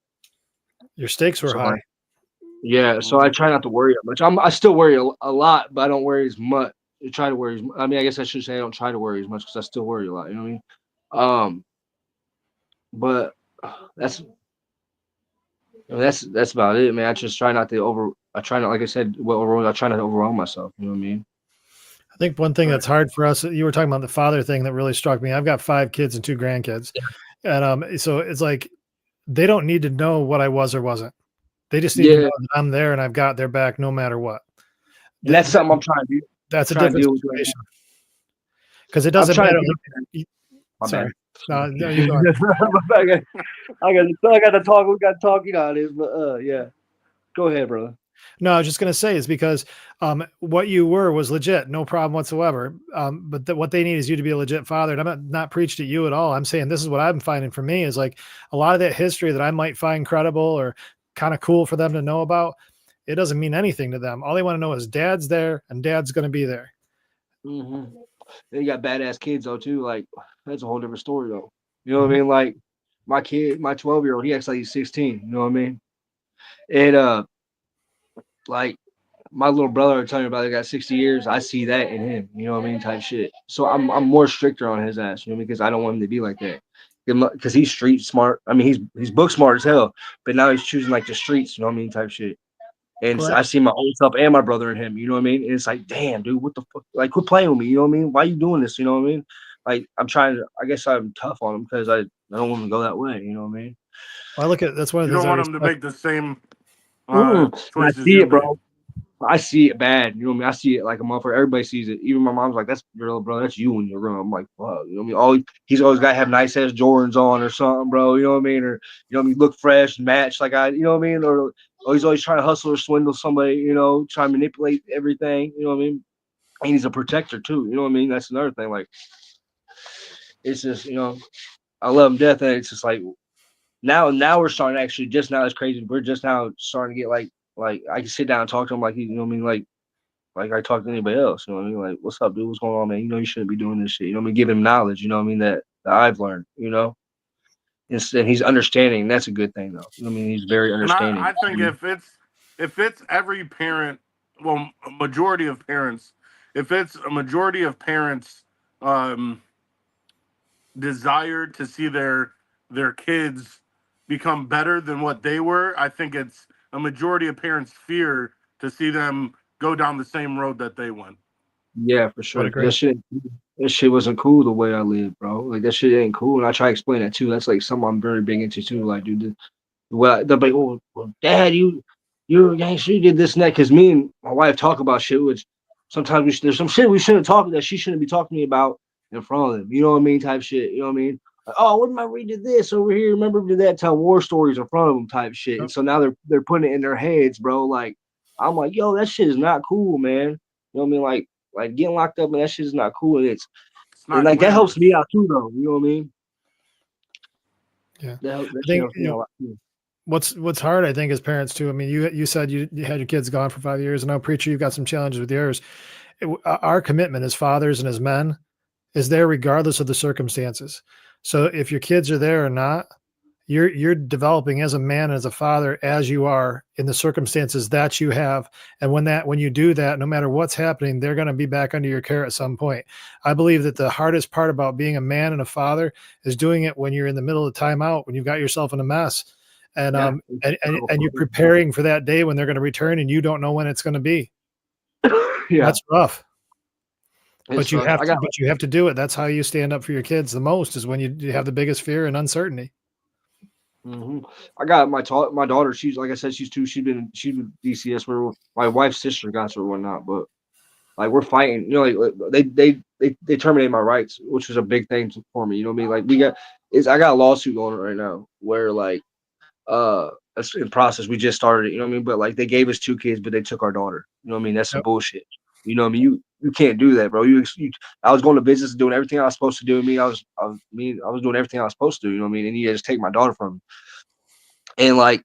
Your stakes were So high. like, yeah. So I Mhm. try not to worry that much. I still worry a lot, but I don't worry as much. I try to worry. I mean, I guess I should say I don't try to worry as much because I still worry a lot. You know what I mean? But that's that's about it, man. I just try not to over. I try not, like I said, I try not to overwhelm myself. You know what I mean? I think one thing Right. that's hard for us, you were talking about the father thing that really struck me. I've got 5 kids and 2 grandkids. And so it's like they don't need to know what I was or wasn't. They just need to know Yeah, that I'm there and I've got their back no matter what. and that's something I'm trying to do. That's a Trying to different deal with right situation because it now. I'm doesn't trying to matter. deal Like, with y- my bad. sorry. No, you go on. I got to talk. We got to talk. You know how it is, but yeah. Go ahead, brother. No, I was just going to say is because what you were was legit, no problem whatsoever. But what they need is you to be a legit father. And I'm not preaching at you at all. I'm saying this is what I'm finding for me is like a lot of that history that I might find credible or kind of cool for them to know about. It doesn't mean anything to them. All they want to know is dad's there and dad's going to be there. Mm-hmm. Then you got badass kids though too. Like that's a whole different story though. You know what I Mhm. mean? Like my kid, my 12-year-old, he acts like he's 16. You know what I mean? And like my little brother was telling me about, he got 60 years. I see that in him. You know what I mean? Type shit. So I'm more stricter on his ass. You know, because I don't want him to be like that. Because he's street smart. I mean, he's book smart as hell. But now he's choosing like the streets. You know what I mean? Type shit. And Well, I see my old self and my brother in him. You know what I mean? And it's like, damn, dude, what the fuck? Like, quit playing with me. You know what I mean? Why you doing this? You know what I mean? Like, I'm trying to. I guess I'm tough on him because I don't want him to go that way. You know what I mean? I look at that's one of You the things don't I want them to respect. make the same And I choices see you it, made. bro. I see it bad. You know what I mean? I see it like a motherfucker. Everybody sees it. Even my mom's like, "That's your little brother. That's you when you're grown." I'm like, "Fuck." You know what I mean? He's always got to have nice ass Jordans on or something, bro. You know what I mean? Or you know what I mean? Look fresh, match like I. You know what I mean? Or he's always trying to hustle or swindle somebody. You know, trying to manipulate everything. You know what I mean? And he's a protector too. You know what I mean? That's another thing. Like, it's just I love him to death, and it's just like now we're starting to actually just now. It's crazy. We're just now starting to get like I can sit down and talk to him like you know what I mean like I talk to anybody else, you know what I mean? Like, what's up, dude? What's going on, man? You know, you shouldn't be doing this shit. You know what I mean? Give him knowledge, you know what I mean, that I've learned, you know? And he's understanding. That's a good thing, though. You know what I mean? He's very And understanding. I think if it's every parent, well, a majority of parents, if it's a majority of parents um, desire to see their kids become better than what they were, I think it's a majority of parents fear to see them go down the same road that they went. Yeah, for Would sure. 'Cause agree. that shit wasn't cool the way I lived, bro. Like, that shit ain't cool. And I try to explain that, too. That's, like, something I'm very big into, too. Like, dude, they'll be like, well, Dad, you gangster, you did this and that. Because me and my wife talk about shit, which sometimes there's some shit we shouldn't talk that she shouldn't be talking to me about in front of them. You know what I mean? Type shit. You know what I mean? Like, oh, what am I reading this over here? Remember we did that? Tell war stories in front of them, type shit. And Yep. so now they're putting it in their heads, bro. Like, I'm like, yo, that shit is not cool, man. You know what I mean? Like getting locked up and that shit is not cool. It's And not like that helps me glamorous. out too, though. You know what I mean? Yeah. That I shit think helps me out a lot too. what's hard, I think, as parents too. I mean, you said you had your kids gone for 5 years, and now, preacher, you've got some challenges with yours. Our commitment as fathers and as men is there regardless of the circumstances. So if your kids are there or not, you're developing as a man, as a father, as you are in the circumstances that you have. And when you do that, no matter what's happening, they're going to be back under your care at some point. I believe that the hardest part about being a man and a father is doing it when you're in the middle of timeout, when you've got yourself in a mess, and Yeah. you're preparing for that day when they're going to return, and you don't know when it's going to be. Yeah. That's rough. It But you sucks. have to, but you have to do it. That's how you stand up for your kids the most, is when you have the biggest fear and uncertainty. I got my daughter. She's like I said, she's 2. She's with DCS. Where my wife's sister got her or whatnot. But like we're fighting. You know, like they terminated my rights, which was a big thing for me. You know what I mean? Like I got a lawsuit going right now where like that's in process. We just started it. You know what I mean? But like they gave us 2 kids, but they took our daughter. You know what I mean? That's some Yep. bullshit. You know what I mean? You can't do that, bro. I was going to business, doing everything I was supposed to do. I was doing everything I was supposed to do. You know what I mean? And you just take my daughter from me. And like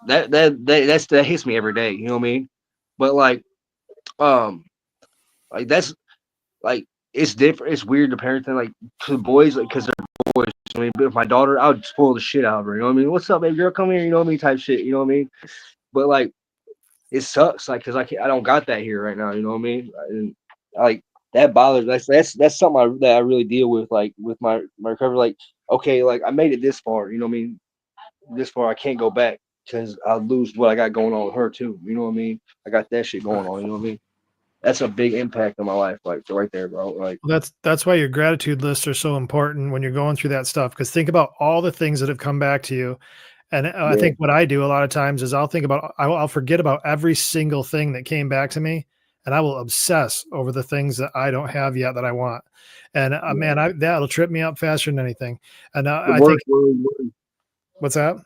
that hits me every day. You know what I mean? But um that's like it's different. It's weird to parent like to boys because they're boys. I mean, but if my daughter, I would spoil the shit out of her. You know what I mean? What's up, baby girl? Come here. You know what I mean? Type shit. You know what I mean? But like it sucks. Like because I don't got that here right now. You know what I mean? And like that bothers. That's something that I really deal with. Like with my recovery. Like okay, like I made it this far. You know what I mean? This far, I can't go back because I'll lose what I got going on with her too. You know what I mean? I got that shit going on. You know what I mean? That's a big impact on my life, like right there, bro. Like, Well, that's why your gratitude lists are so important when you're going through that stuff. Because think about all the things that have come back to you. And I yeah, think what I do a lot of times is I'll forget about every single thing that came back to me, and I will obsess over the things that I don't have yet that I want. And yeah. man, that'll trip me up faster than anything. And The I think, worry. what's that?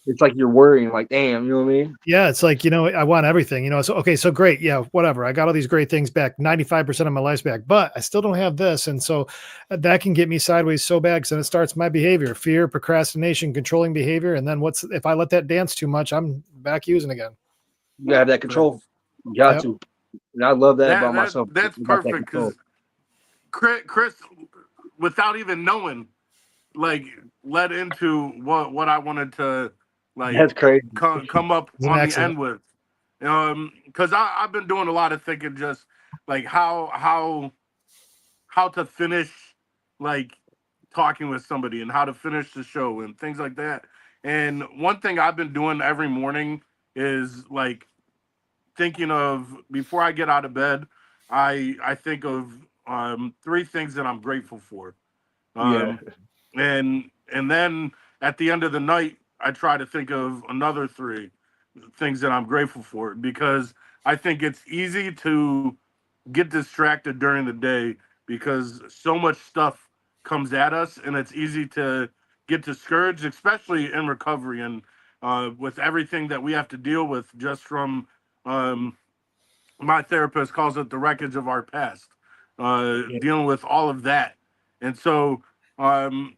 It's like you're worrying, like, damn, you know what I mean? Yeah, it's like, I want everything, so okay, so great. Yeah, whatever. I got all these great things back. 95% of my life's back, but I still don't have this. And so that can get me sideways so bad because then it starts my behavior, fear, procrastination, controlling behavior. And then if I let that dance too much, I'm back using again. You gotta have that control. That's You got Yep. to. And I love that about that myself. that's I got that perfect control. because Chris, without even knowing, like led into what I wanted to like That's crazy. come up It's an on the accident. end with. Because I've been doing a lot of thinking, just like how to finish like talking with somebody and how to finish the show and things like that. And one thing I've been doing every morning is like thinking of before I get out of bed, I think of three things that I'm grateful for. Yeah. Um, and then at the end of the night, I try to think of another three things that I'm grateful for because I think it's easy to get distracted during the day because so much stuff comes at us and it's easy to get discouraged, especially in recovery and with everything that we have to deal with just from um, my therapist calls it the wreckage of our past, Yeah. dealing with all of that. And so, um,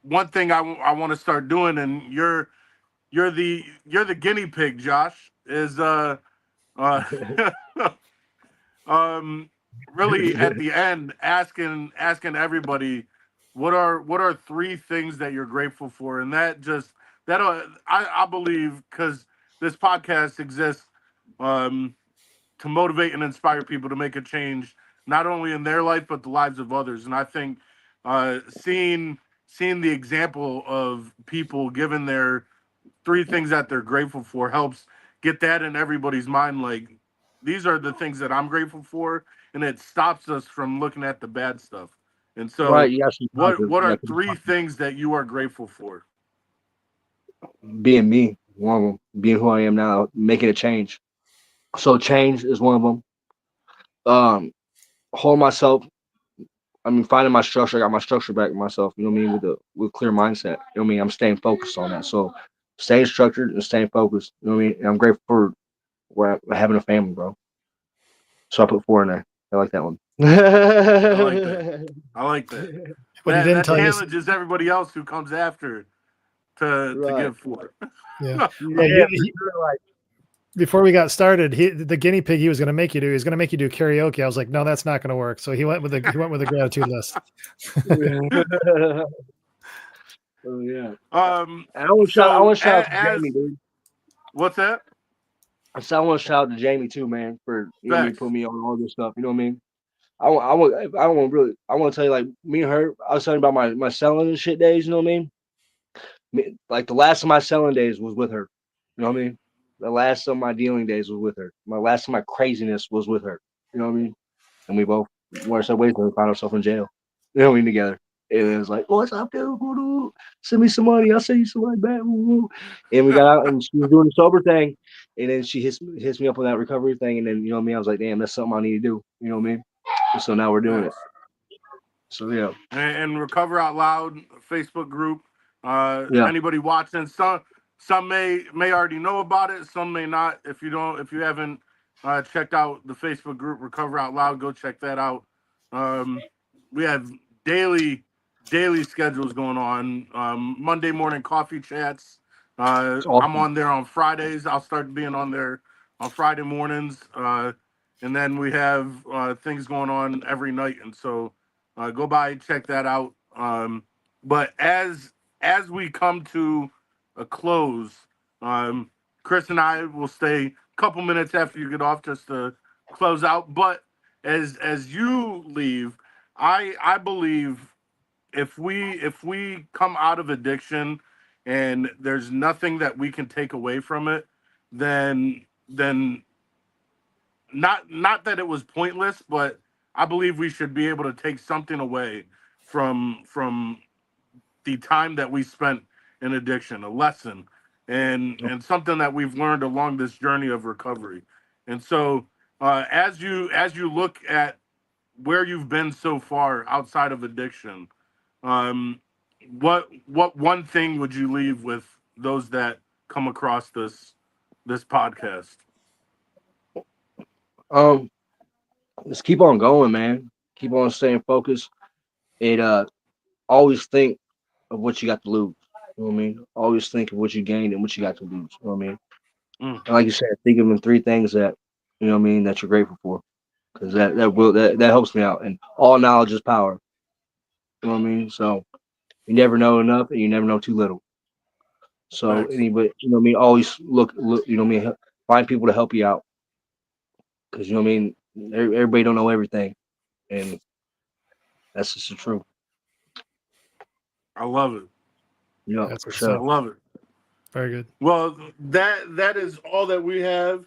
one thing I want to start doing, and you're the guinea pig, Josh, is uh, um, really at the end asking everybody what are three things that you're grateful for, and that just that I believe because this podcast exists. Um, to motivate and inspire people to make a change, not only in their life but the lives of others. And I think seeing the example of people giving their three things that they're grateful for helps get that in everybody's mind. Like these are the things that I'm grateful for, and it stops us from looking at the bad stuff. And Right. so, You actually what yeah, are three things that you are grateful for? being me, one of them, being who I am now, making a change. So change is one of them. Hold myself. I mean, finding my structure. I got my structure back with myself. You know what I mean? With clear mindset. You know what I mean? I'm staying focused on that. So staying structured and staying focused. You know what I mean? And I'm grateful for having a family, bro. So I put four in there. I like that one. I like that. I like that. What he didn't That tell you, challenges everybody else who comes after to Right. give for. yeah. Well, Yeah, for sure. Like, before we got started, the guinea pig he was going to make you do, he was going to make you do karaoke. I was like, no, that's not going to work. So he went with the gratitude list. oh yeah. Um. And I want So to shout out to as Jamie, dude. what's that? I want to shout out to Jamie too, man, for you know what I mean, Facts. put me on all this stuff. You know what I mean? I want really I want to tell you like me and her. I was telling you about my selling and shit days. You know what I mean? Like the last of my selling days was with her. You know what I mean? The last of my dealing days was with her. My last of my craziness was with her. You know what I mean? And we both went our ways and we found ourselves in jail. You know what I mean? Together. And it was like, what's up, dude? Woo-doo. Send me some money. I'll send you some money back. Woo-doo. And we got out and she was doing the sober thing. And then she hits me up on that recovery thing. And then, you know what I mean? I was like, damn, that's something I need to do. You know what I mean? And so now we're doing it. Facts. So yeah. And Recover Out Loud Facebook group. Yeah. Anybody watching, some may already know about it, some may not. If you haven't checked out the Facebook group Recover Out Loud, go check that out. Um, we have daily schedules going on. Monday morning coffee chats. It's I'm awesome. on there on Fridays. I'll start being on there on Friday mornings. And then we have things going on every night. And so go by and check that out. But as we come to a close, um, Chris and I will stay a couple minutes after you get off just to close out. But as you leave, I believe if we come out of addiction and there's nothing that we can take away from it, then not that it was pointless, but I believe we should be able to take something away from the time that we spent in addiction, a lesson, and something that we've learned along this journey of recovery. And so, as you look at where you've been so far outside of addiction, um, what one thing would you leave with those that come across this podcast? Um, just keep on going, man. Keep on staying focused. And always think of what you got to lose. You know what I mean? Always think of what you gained and what you got to lose. You know what I mean? Mm, And like you said, think of the three things that you know what I mean that you're grateful for. Because that helps me out. And all knowledge is power. You know what I mean? So You never know enough, and you never know too little. So Facts. anybody, you know what I mean, always look, you know what I mean, find people to help you out, because you know what I mean. Everybody don't know everything, and that's just the truth. I love it. Yeah, That's for what's sure. I up. love it. Very good. Well, that is all that we have.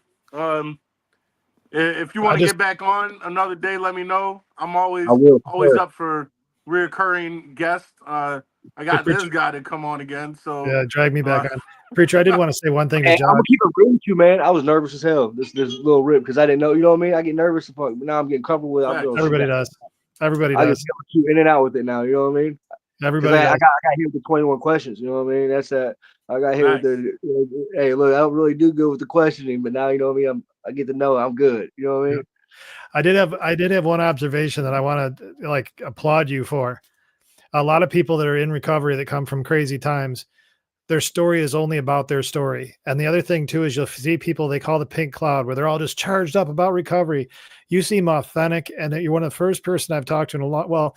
If you I want to just get back on another day, let me know. I'm I will. For always sure. up for reoccurring guests. I got this guy to come on again. So drag me back uh, on. Preacher, I did want to say one thing to Hey, I'm Josh. gonna keep it real with you, man. I was nervous as hell. This little rip because I didn't know. You know what I mean? I get nervous as fuck, but now I'm getting comfortable with it. I'm Facts. doing Everybody shit. does. Everybody I can does. shoot in and out with it now. You know what I mean? Because Everybody I does. got hit with the 21 questions. You know what I mean? That's that. I got hit with nice. the. Hey, look, I don't really do good with the questioning, but now you know what I mean. I get to know I'm good. You know what I mean? I did have one observation that I want to like applaud you for. A lot of people that are in recovery that come from crazy times, their story is only about their story. And the other thing too is you'll see people they call the pink cloud where they're all just charged up about recovery. You seem authentic, and you're one of the first person I've talked to in a lot. Well,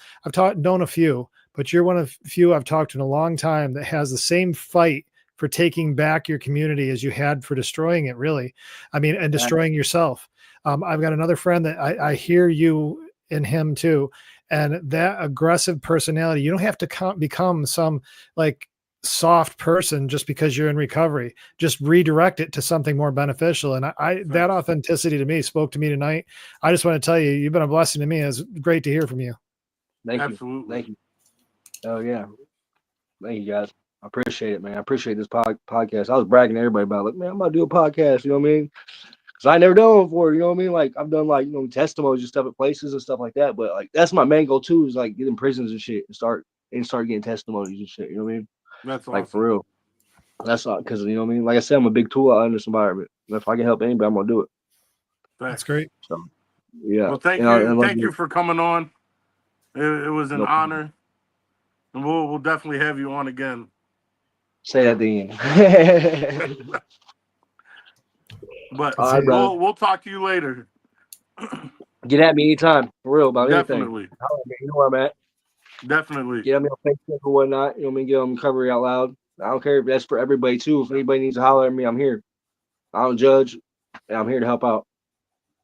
known a few, but you're one of few I've talked to in a long time that has the same fight for taking back your community as you had for destroying it. Really, I mean, and destroying yourself. I've got another friend that I hear you in him too, and that aggressive personality. You don't have to become some like soft person just because you're in recovery. Just redirect it to something more beneficial. And that authenticity to me spoke to me tonight. I just want to tell you, you've been a blessing to me. It's great to hear from you. Thank you. Absolutely. Thank you. Oh yeah. Thank you guys. I appreciate it, man. I appreciate this podcast. I was bragging to everybody about like, man, I'm about to do a podcast. You know what I mean? Because I never done it before. You know what I mean? Like I've done like testimonies and stuff at places and stuff like that. But like that's my main goal too is like get in prisons and shit and start getting testimonies and shit. You know what I mean? That's Like awesome. for real. That's all because you know what I mean. Like I said, I'm a big tool out in this environment. And if I can help anybody, I'm gonna do it. That's great. So yeah. Well, thank And thank you for coming on. It was an honor, and we'll definitely have you on again. Say that at the end. But All right, brother. we'll talk to you later. Get at me anytime, for real, about Definitely. anything. You know where I'm at. Definitely. Get at me on Facebook or whatnot. You know what I mean? Get on Recovery Out Loud. I don't care if that's for everybody too. If anybody needs to holler at me, I'm here. I don't judge, and I'm here to help out.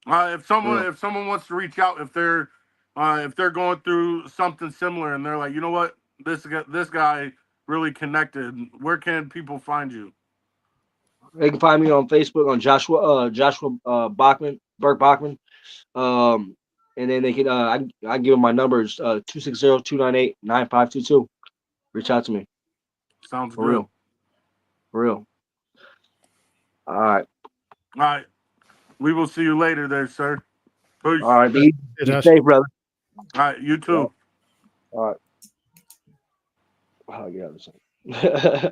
If someone wants to reach out, if they're going through something similar and they're like, you know what, this guy really connected, where can people find you? They can find me on Facebook on Joshua Bachman, Burke Bachman. And then they can I give them my numbers 260-298-9522. Reach out to me. Sounds For good. real. For real. All right. All right. We will see you later there, sir. Peace. All right. Be Josh. safe, brother. All right, you too. All right. I'll get out of this.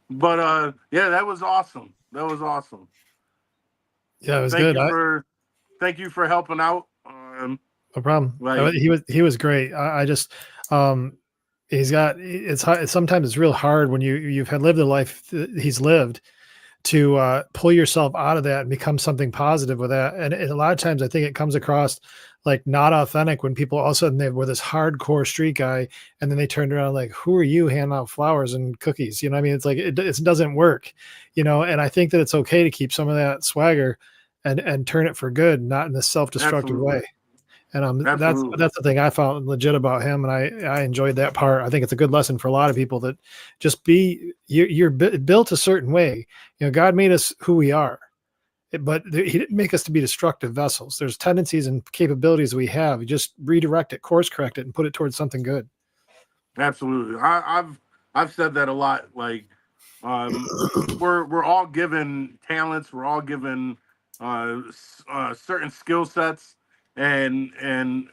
But yeah, that was awesome. That was awesome. Yeah, it was good. Thank you for helping out. No problem. Like, He was great. I just he's got it's hard, sometimes it's real hard when you've had lived the life he's lived to pull yourself out of that and become something positive with that. And a lot of times I think it comes across like not authentic when people all of a sudden they were this hardcore street guy and then they turned around like, who are you handing out flowers and cookies? You know what I mean? It's like, it doesn't work, you know? And I think that it's okay to keep some of that swagger and turn it for good, not in a self-destructive way. And that's the thing I found legit about him, and I enjoyed that part. I think it's a good lesson for a lot of people that just you're built a certain way. You know, God made us who we are, but He didn't make us to be destructive vessels. There's tendencies and capabilities we have. You just redirect it, course correct it, and put it towards something good. Absolutely, I've said that a lot. Like, we're all given talents. We're all given certain skill sets. And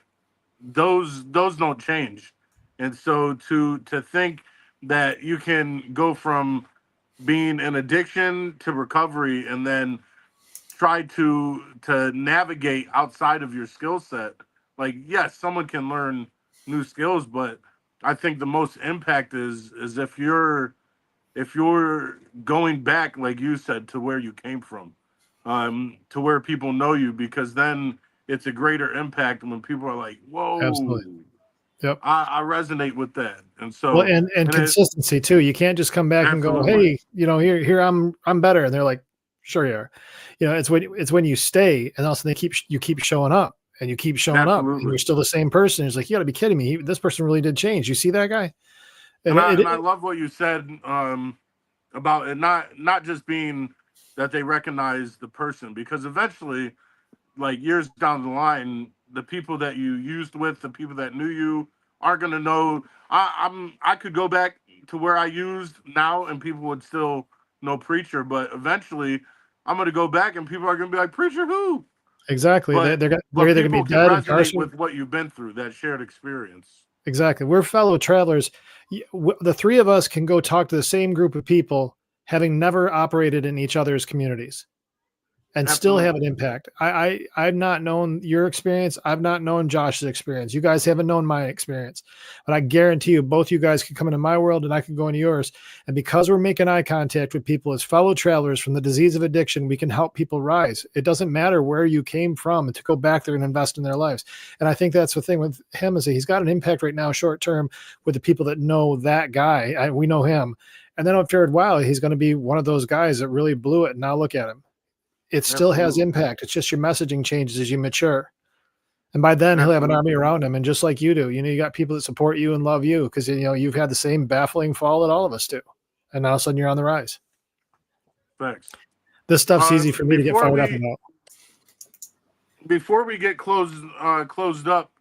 those don't change. And so to think that you can go from being in addiction to recovery and then try to navigate outside of your skill set, like, yes, someone can learn new skills, but I think the most impact is if you're going back, like you said, to where you came from, to where people know you, because then it's a greater impact when people are like, whoa. Absolutely. Yep. I resonate with that, and so Well, and and it, consistency too. You can't just come back and go, absolutely. hey, here I'm better, and they're like, sure you are. It's when you stay, and also you keep showing up, and you keep showing up, and Absolutely. you're still the same person. It's like, you got to be kidding me. This person really did change. You see that guy? And I love what you said about it not just being that they recognize the person, because eventually, like years down the line, the people that you used with, the people that knew you, aren't gonna know. I could go back to where I used now, and people would still know Preacher, but eventually, I'm gonna go back, and people are gonna be like, Preacher who? exactly. But They're but either going to be people can dead, resonate incarcerated. with what you've been through, that shared experience. Exactly. We're fellow travelers. The three of us can go talk to the same group of people, having never operated in each other's communities, and still have an Absolutely. impact. I've not known your experience. I've not known Josh's experience. You guys haven't known my experience, but I guarantee you, both you guys can come into my world and I can go into yours. And because we're making eye contact with people as fellow travelers from the disease of addiction, we can help people rise. It doesn't matter where you came from, and to go back there and invest in their lives. And I think that's the thing with him, is that he's got an impact right now, short term, with the people that know that guy. We know him. And then after a while, he's going to be one of those guys that really blew it. And now look at him. It still has Absolutely. impact. It's just your messaging changes as you mature. And by then he'll have an army Absolutely. around him. And just like you do, you got people that support you and love you, because, you've had the same baffling fall that all of us do. And now all of a sudden you're on the rise. Thanks. This stuff's easy for me to get fired up about. Before we get closed up,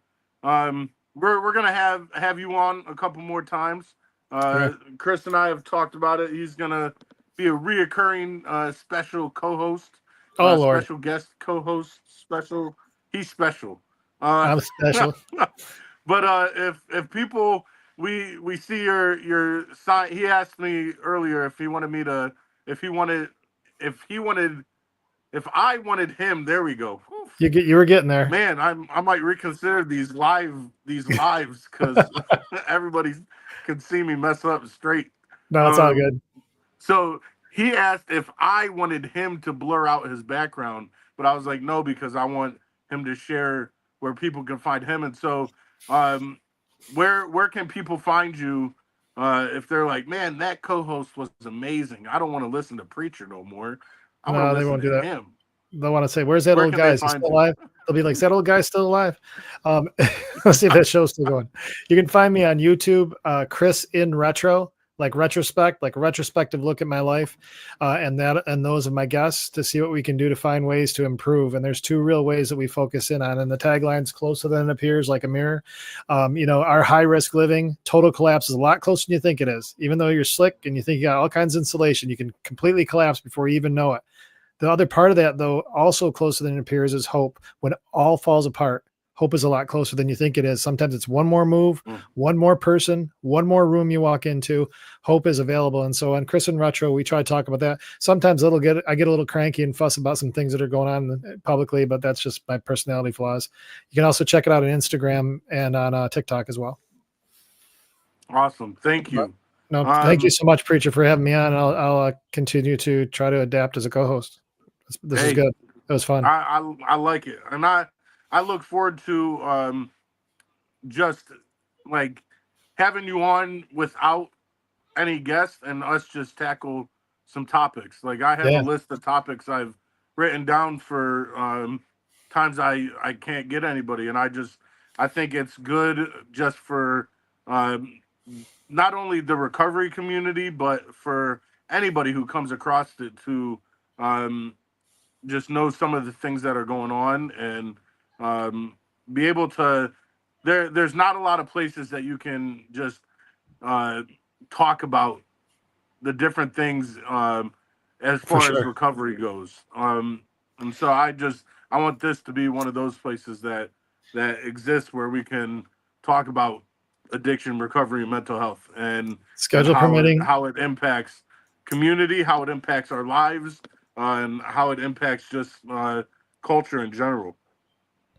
we're gonna have you on a couple more times. Okay. Chris and I have talked about it. He's gonna be a reoccurring special co-host, Oh, Lord. special guest co-host. He's special. I'm special. But if people we see your sign. He asked me earlier if he wanted me to if he wanted if he wanted if I wanted him. There we go. Whew. You were getting there. Man, I might reconsider these lives because everybody can see me mess up straight. No, it's all good. So he asked if I wanted him to blur out his background, but I was like, no, because I want him to share where people can find him. And so, where can people find you if they're like, man, that co-host was amazing. I don't want to listen to Preacher no more. I want No, to they listen won't do to that. him. They'll want to say, where's that Where old can guy? they Is he find still you? alive? They'll be like, is that old guy still alive? Let's see if that show's still going. You can find me on YouTube, Chris in Retro, like retrospect, like a retrospective look at my life, and those of my guests, to see what we can do to find ways to improve. And there's two real ways that we focus in on. And the tagline's closer than it appears, like a mirror. Our high risk living, total collapse is a lot closer than you think it is. Even though you're slick and you think you got all kinds of insulation, you can completely collapse before you even know it. The other part of that, though, also closer than it appears, is hope. When it all falls apart, hope is a lot closer than you think it is. Sometimes it's one more move, one more person, one more room you walk into. Hope is available. And so on Chris and Retro, we try to talk about that. Sometimes I get a little cranky and fuss about some things that are going on publicly, but that's just my personality flaws. You can also check it out on Instagram and on TikTok as well. Awesome. Thank you. No, thank you so much, Preacher, for having me on. I'll continue to try to adapt as a co-host. This is good. It was fun. I like it, and I look forward to just like having you on without any guests and us just tackle some topics. Like I have a list of topics I've written down for times I can't get anybody, and I think it's good just for not only the recovery community but for anybody who comes across it to just know some of the things that are going on and be able to there's not a lot of places that you can just talk about the different things as far as recovery goes. And so I want this to be one of those places that exists where we can talk about addiction, recovery, and mental health, and schedule permitting, how it impacts community, how it impacts our lives, and how it impacts just culture in general.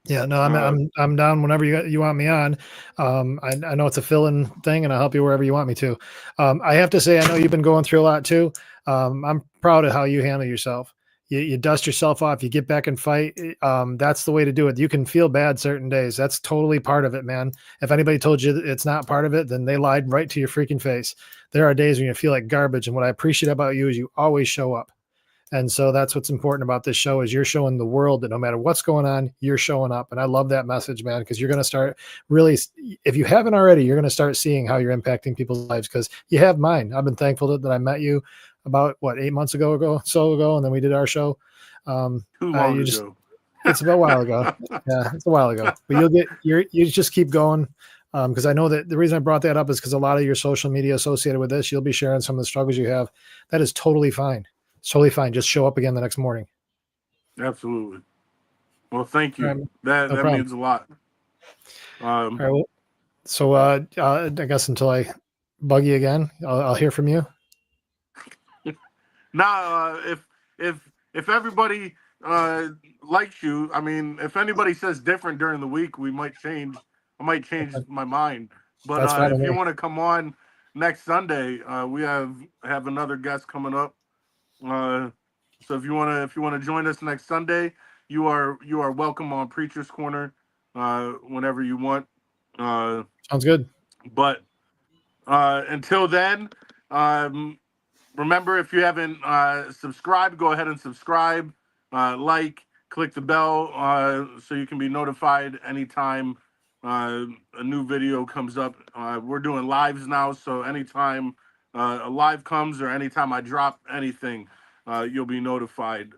Yeah, no, I'm down whenever you want me on. I know it's a fill-in thing, and I'll help you wherever you want me to. I have to say, I know you've been going through a lot too. I'm proud of how you handle yourself. you dust yourself off, you get back and fight. That's the way to do it. You can feel bad certain days. That's totally part of it, man. If anybody told you that it's not part of it, then they lied right to your freaking face. There are days when you feel like garbage. And what I appreciate about you is you always show up. And so that's what's important about this show is you're showing the world that no matter what's going on, you're showing up. And I love that message, man, because you're going to start really, if you haven't already, you're going to start seeing how you're impacting people's lives because you have mine. I've been thankful that I met you about 8 months ago, and then we did our show. Too long ago. It's about a while ago. Yeah, it's a while ago. But you just keep going. Because I know that the reason I brought that up is because a lot of your social media associated with this, you'll be sharing some of the struggles you have. That is totally fine. It's totally fine. Just show up again the next morning. Absolutely. Well, thank you. Right. That No problem. means a lot. All right. Well, so I guess until I bug you again, I'll hear from you. Now, if everybody likes you, I mean, if anybody says different during the week, I might change my mind. But That's fine if with you me. want to come on next Sunday, we have another guest coming up. So if you want to join us next Sunday, you are welcome on Preacher's Corner whenever you want. Sounds good. But until then, remember, if you haven't subscribed, go ahead and subscribe, click the bell so you can be notified anytime a new video comes up. We're doing lives now, so anytime a live comes or anytime I drop anything, you'll be notified.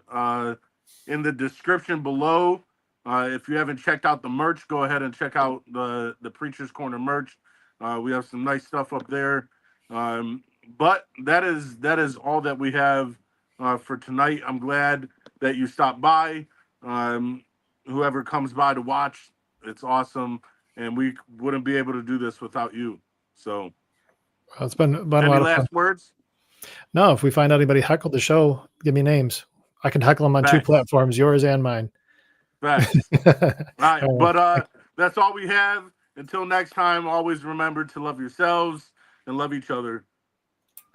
In the description below, if you haven't checked out the merch, go ahead and check out the Preacher's Corner merch. We have some nice stuff up there. But that is all that we have for tonight. I'm glad that you stopped by. Whoever comes by to watch, it's awesome, and we wouldn't be able to do this without you. So, It's been a any lot of fun. last words? No, if we find out anybody heckled the show, give me names. I can heckle them on 2 Facts. platforms, yours and mine. Facts. All right, but that's all we have. Until next time, always remember to love yourselves and love each other.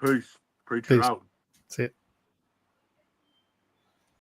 Peace. Preacher Peace. out. See it.